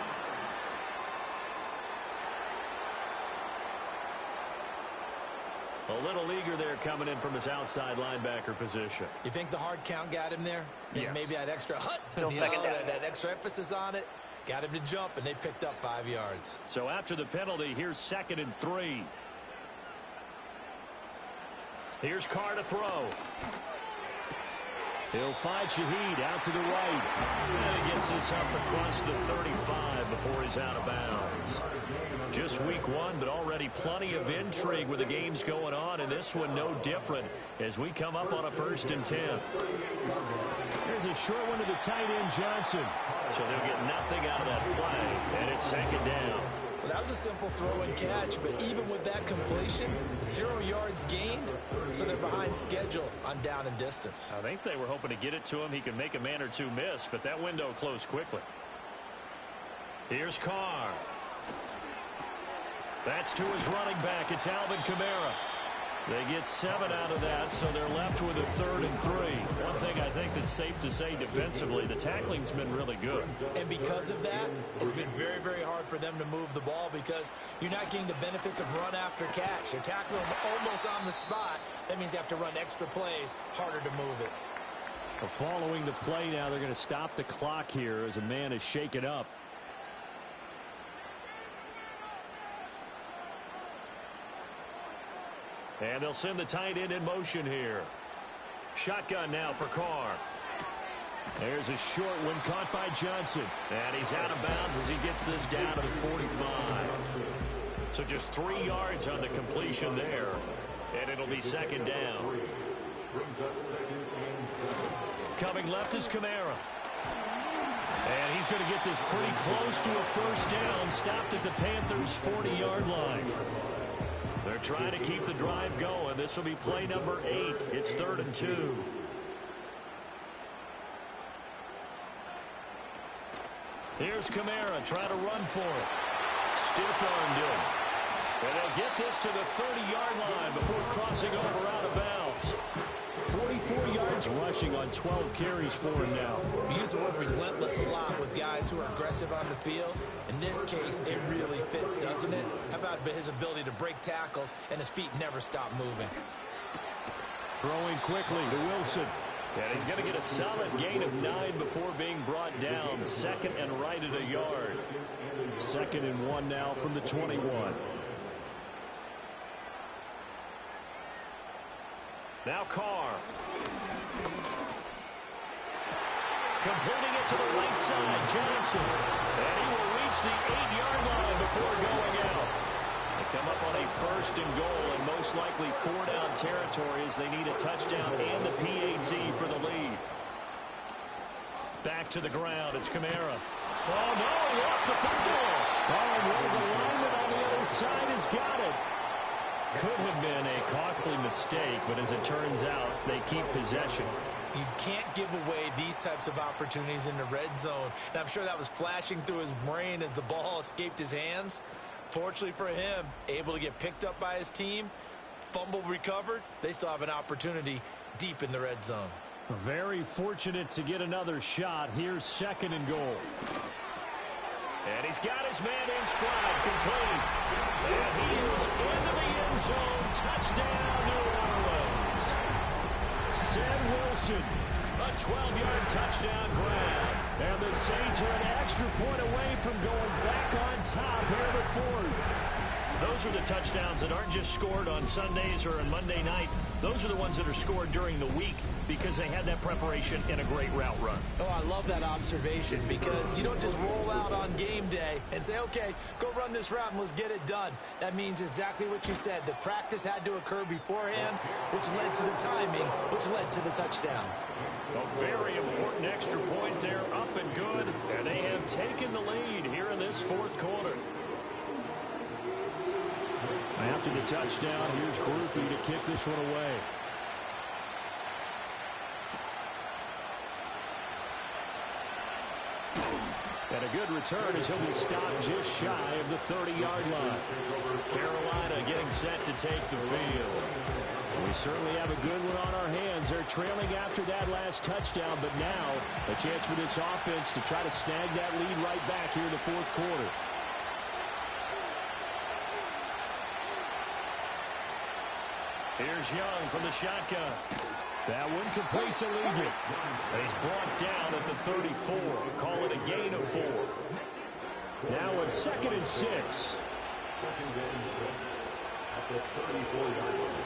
A little eager there coming in from his outside linebacker position. You think the hard count got him there? Yes. And maybe that extra Still second down. that extra emphasis on it got him to jump, and they picked up 5 yards. So after the penalty, here's 2nd and 3. Here's Carr to throw. He'll find Shaheed out to the right. And he gets this up across the 35 before he's out of bounds. Just week 1, but already plenty of intrigue with the games going on, and this one no different as we come up on a 1st and 10. There's a short one to the tight end, Johnson. So they'll get nothing out of that play, and it's 2nd down. Well, that was a simple throw and catch, but even with that completion, 0 yards gained, so they're behind schedule on down and distance. I think they were hoping to get it to him. He could make a man or two miss, but that window closed quickly. Here's Carr. That's to his running back. It's Alvin Kamara. They get 7 out of that, so they're left with a 3rd and 3. One thing I think that's safe to say defensively, the tackling's been really good. And because of that, it's been very, very hard for them to move the ball because you're not getting the benefits of run after catch. They're tackling them almost on the spot. That means you have to run extra plays, harder to move it. Well, following the play now, they're going to stop the clock here as a man is shaken up. And they'll send the tight end in motion here. Shotgun now for Carr. There's a short one caught by Johnson. And he's out of bounds as he gets this down to the 45. So just 3 yards on the completion there. And it'll be 2nd down. Coming left is Kamara. And he's going to get this pretty close to a 1st down. Stopped at the Panthers' 40-yard line. They're trying to keep the drive going. This will be play number 8. It's 3rd and 2. Here's Kamara trying to run for it. Stiff-armed him. And they'll get this to the 30-yard line before crossing over out of bounds. 44 yards rushing on 12 carries for him now. We use the word relentless a lot with guys who are aggressive on the field. In this case, it really fits, doesn't it? How about his ability to break tackles and his feet never stop moving? Throwing quickly to Wilson. And he's going to get a solid gain of 9 before being brought down. 2nd and right at a yard. 2nd and 1 now from the 21. Now Carr. Completing it to the right side, Johnson. And he will reach the 8-yard line before going out. They come up on a 1st and goal and most likely 4-down territory as they need a touchdown and the PAT for the lead. Back to the ground. It's Kamara. Oh, no, he lost the football. Oh, and one of the linemen on the other side has got it. Could have been a costly mistake, but as it turns out, they keep possession. You can't give away these types of opportunities in the red zone. And I'm sure that was flashing through his brain as the ball escaped his hands. Fortunately for him, able to get picked up by his team, fumble recovered, they still have an opportunity deep in the red zone. Very fortunate to get another shot. Here's 2nd and goal. And he's got his man in stride, complete. And he is into the end zone. Touchdown, New Orleans. Sam Wilson, a 12-yard touchdown grab. And the Saints are an extra point away from going back on top here in the 4th. Those are the touchdowns that aren't just scored on Sundays or on Monday night. Those are the ones that are scored during the week because they had that preparation in a great route run. Oh, I love that observation because you don't just roll out on game day and say, okay, go run this route and let's get it done. That means exactly what you said. The practice had to occur beforehand, which led to the timing, which led to the touchdown. A very important extra point there, up and good, and they have taken the lead here in this 4th quarter. After the touchdown, here's Groupie to kick this one away. And a good return as he'll be stopped just shy of the 30-yard line. Carolina getting set to take the field. We certainly have a good one on our hands. They're trailing after that last touchdown, but now a chance for this offense to try to snag that lead right back here in the 4th quarter. Here's Young from the shotgun. That one complete to Ligon. He's brought down at the 34. Call it a gain of 4. Now it's 2nd and 6. 2nd and 6 at the 34-yard line.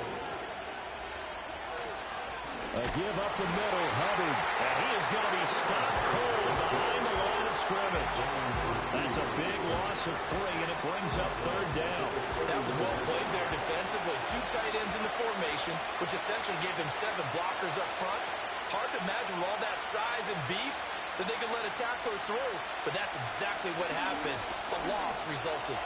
A give up the middle, Hubbard. And he is going to be stopped cold behind the line of scrimmage. That's a big loss of 3, and it brings up 3rd down. That was well played there defensively. 2 tight ends in the formation, which essentially gave them 7 blockers up front. Hard to imagine with all that size and beef that they could let a tackler through, but that's exactly what happened. The loss resulted.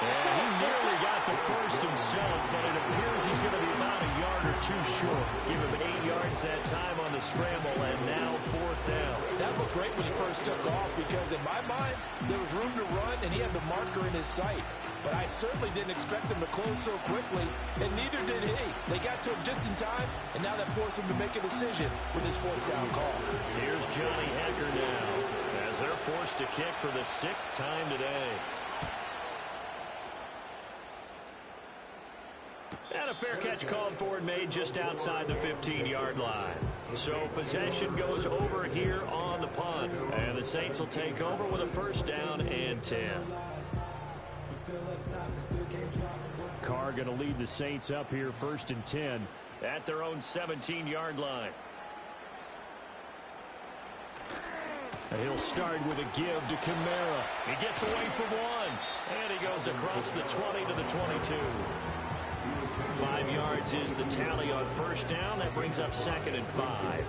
And he nearly got the first himself, but it appears he's going to be about a yard or two short. Give him 8 yards that time on the scramble, and now 4th down. That looked great when he first took off because, in my mind, there was room to run, and he had the marker in his sight. But I certainly didn't expect him to close so quickly, and neither did he. They got to him just in time, and now that forced him to make a decision with his 4th down call. Here's Johnny Hecker now, as they're forced to kick for the 6th time today. And a fair catch called for and made just outside the 15-yard line. So possession goes over here on the punt. And the Saints will take over with a 1st down and 10. Carr going to lead the Saints up here 1st and 10 at their own 17-yard line. And he'll start with a give to Kamara. He gets away from one. And he goes across the 20 to the 22. 5 yards is the tally on 1st down. That brings up 2nd and 5.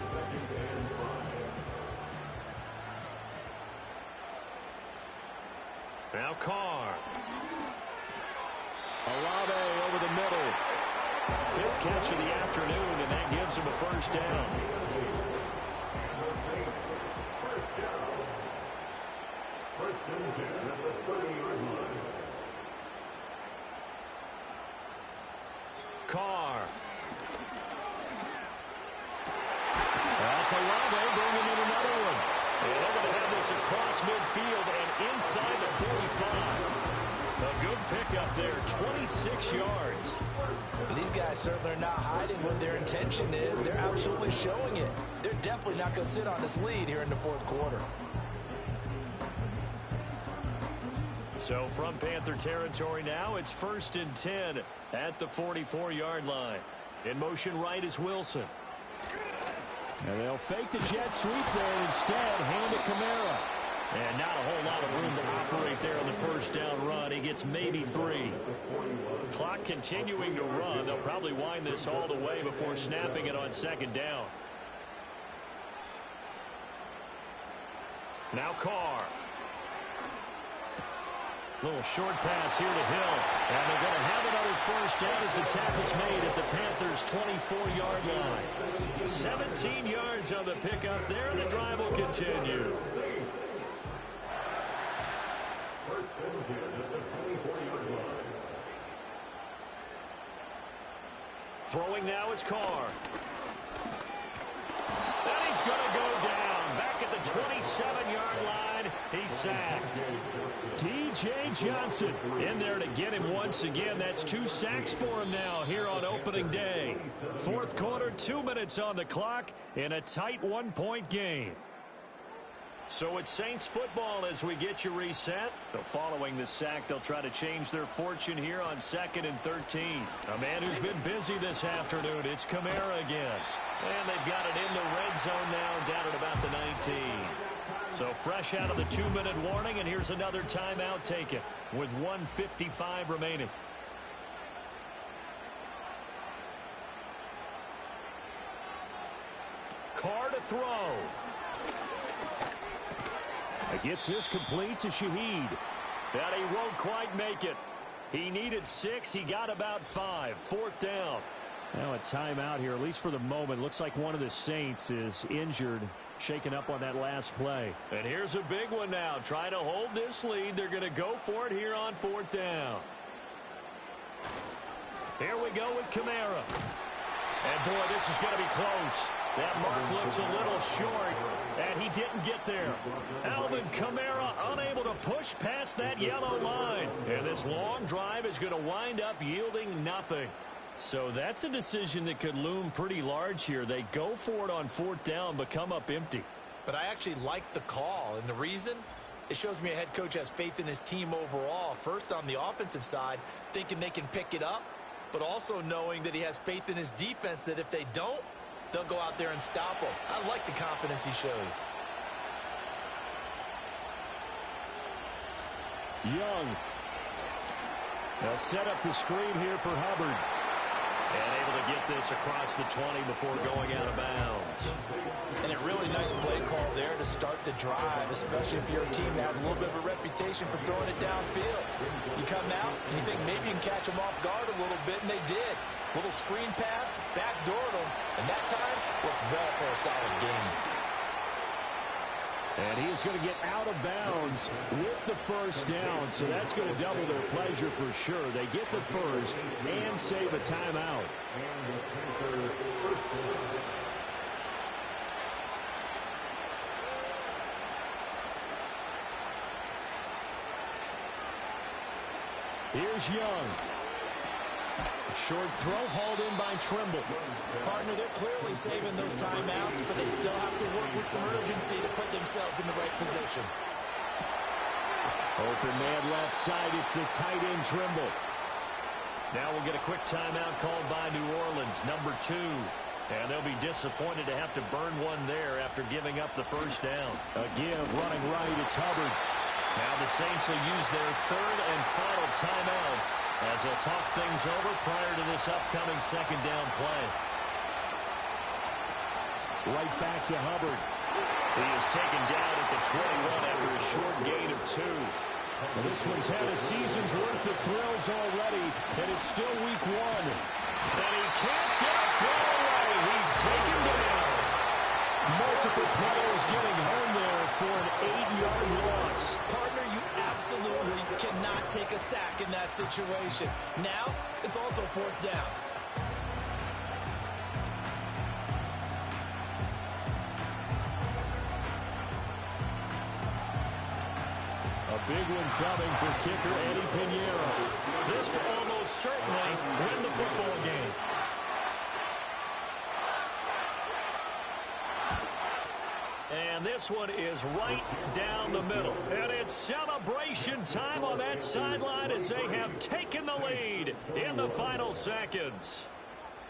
Now Carr. Olave over the middle. 5th catch of the afternoon, and that gives him a 1st down. First and 10 at the 30-yard line. Carr. That's Olave bringing in another one. And they're going to have this across midfield and inside the 45. A good pickup there, 26 yards. These guys certainly are not hiding what their intention is. They're absolutely showing it. They're definitely not going to sit on this lead here in the 4th quarter. So from Panther territory now, it's 1st and 10 at the 44-yard line. In motion right is Wilson. And they'll fake the jet sweep there instead. Hand to Kamara. And not a whole lot of room to operate there on the 1st down run. He gets maybe 3. Clock continuing to run. They'll probably wind this all the way before snapping it on 2nd down. Now Carr. Little short pass here to Hill. And they're going to have another 1st down as the tackle's made at the Panthers' 24-yard line. 17 yards on the pickup there, and the drive will continue. First and 10 at the 24-yard line. Throwing now is Carr. And he's going to go down. Back at the 27-yard line, he's sacked. D.J. Johnson in there to get him once again. That's 2 sacks for him now here on opening day. 4th quarter, 2 minutes on the clock in a tight 1-point game. So it's Saints football as we get you reset. So following the sack, they'll try to change their fortune here on 2nd and 13. A man who's been busy this afternoon. It's Kamara again. And they've got it in the red zone now down at about the 19. So fresh out of the 2-minute warning, and here's another timeout taken with 1:55 remaining. Carr to throw. Gets this complete to Shaheed. But he won't quite make it. He needed 6. He got about 5. 4th down. Now a timeout here, at least for the moment. Looks like one of the Saints is injured, shaken up on that last play. And here's a big one now. Trying to hold this lead. They're going to go for it here on 4th down. Here we go with Kamara. And boy, this is going to be close. That mark looks a little short, and he didn't get there. Alvin Kamara unable to push past that yellow line. And this long drive is going to wind up yielding nothing. So that's a decision that could loom pretty large here. They go for it on 4th down, but come up empty. But I actually like the call, and the reason? It shows me a head coach has faith in his team overall. First, on the offensive side, thinking they can pick it up, but also knowing that he has faith in his defense that if they don't, they'll go out there and stop them. I like the confidence he showed. Young. They'll set up the screen here for Hubbard. And able to get this across the 20 before going out of bounds. And a really nice Nice play call there to start the drive, especially if you're a team that has a little bit of a reputation for throwing it downfield. You come out and you think maybe you can catch them off guard a little bit, and they did. Little screen pass, backdoored them, and that time worked well for a solid gain. And he is going to get out of bounds with the first down, so that's going to double their pleasure for sure. They get the first and save a timeout. Here's Young. Short throw hauled in by Trimble. Partner, they're clearly saving those timeouts, but they still have to work with some urgency to put themselves in the right position. Open man left side. It's the tight end Trimble. Now we'll get a quick timeout called by New Orleans, number 2. And they'll be disappointed to have to burn one there after giving up the first down. A give running right. It's Hubbard. Now the Saints will use their third and final timeout as they'll talk things over prior to this upcoming second down play. Right back to Hubbard. He is taken down at the 21 after a short gain of 2. Well, this one's had a season's worth of thrills already, and it's still week 1. And he can't get a throw away. He's taken down. Multiple players getting home there for an 8-yard loss. Partner, you absolutely cannot take a sack in that situation. Now, it's also 4th down. A big one coming for kicker Eddie Pinheiro. This to almost certainly win the football game. And this one is right down the middle. And it's celebration time on that sideline as they have taken the lead in the final seconds.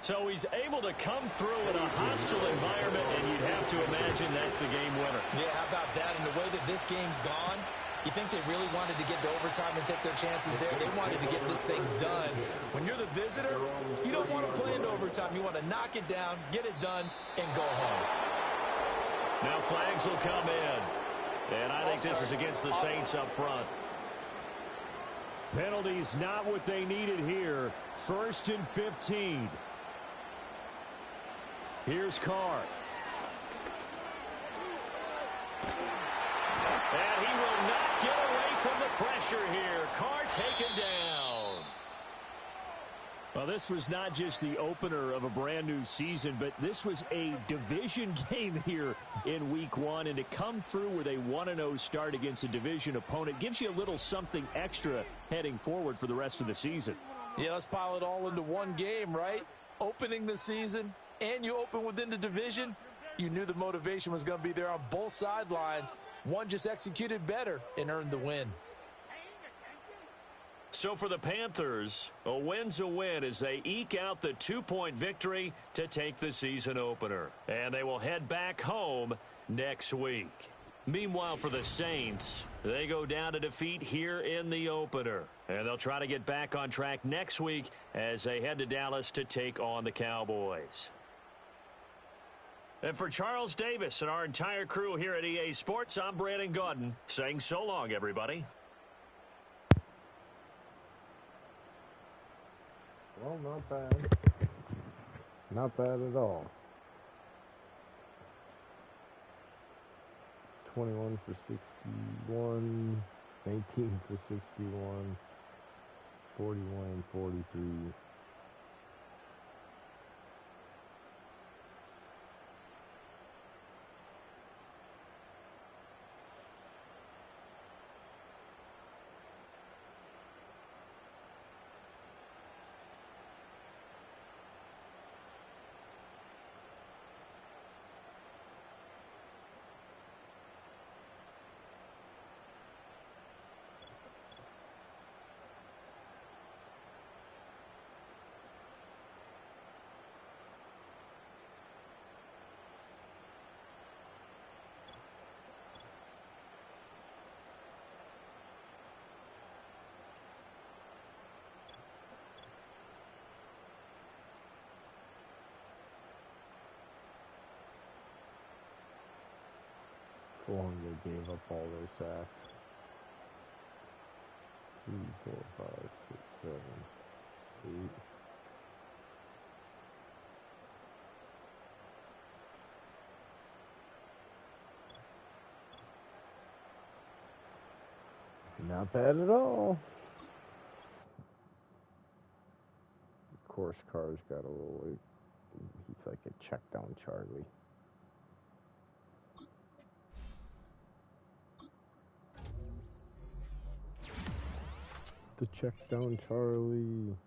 So he's able to come through in a hostile environment, and you'd have to imagine that's the game winner. Yeah, how about that? And the way that this game's gone, you think they really wanted to get to overtime and take their chances there? They wanted to get this thing done. When you're the visitor, you don't want to play into overtime. You want to knock it down, get it done, and go home. Now flags will come in. And I think this is against the Saints up front. Penalties not what they needed here. 1st and 15. Here's Carr. And he will not get away from the pressure here. Carr taken down. Well, this was not just the opener of a brand new season, but this was a division game here in week 1. And to come through with a 1-0 start against a division opponent gives you a little something extra heading forward for the rest of the season. Yeah, let's pile it all into one game, right? Opening the season, and you open within the division. You knew the motivation was going to be there on both sidelines. One just executed better and earned the win. So for the Panthers, a win's a win as they eke out the 2-point victory to take the season opener. And they will head back home next week. Meanwhile, for the Saints, they go down to defeat here in the opener. And they'll try to get back on track next week as they head to Dallas to take on the Cowboys. And for Charles Davis and our entire crew here at EA Sports, I'm Brandon Gaudin saying so long, everybody. Well, not bad. Not bad at all. 21 for 61, 19 for 61, 41, 43. long they gave up all their sacks. 3, 4, 5, 6, 7, 8. Not bad at all. Of course, Carr's got a little, he's like a check down Charlie. The check down Charlie.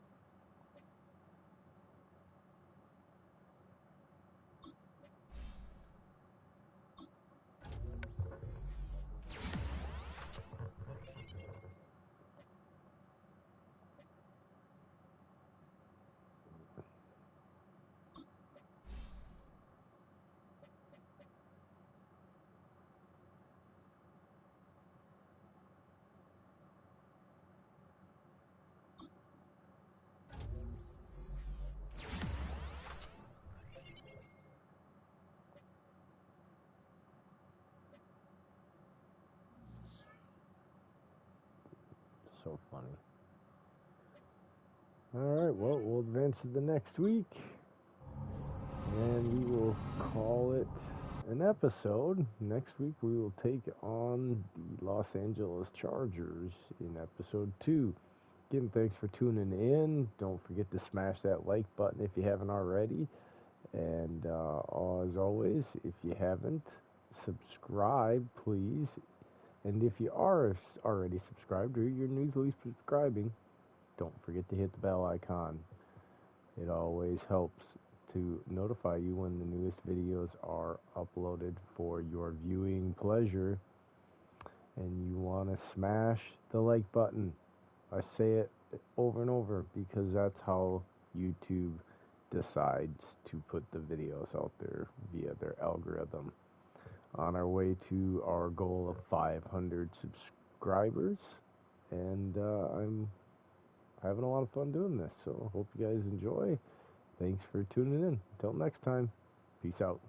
So funny. Alright, well, we'll advance to the next week. And we will call it an episode. Next week we will take on the Los Angeles Chargers in episode 2. Again, thanks for tuning in. Don't forget to smash that like button if you haven't already. And as always, if you haven't, subscribe, please. And if you are already subscribed or you're newly subscribing, don't forget to hit the bell icon. It always helps to notify you when the newest videos are uploaded for your viewing pleasure. And you want to smash the like button. I say it over and over because that's how YouTube decides to put the videos out there via their algorithm. On our way to our goal of 500 subscribers, and I'm having a lot of fun doing this, so hope you guys enjoy. Thanks for tuning in. Until next time, peace out.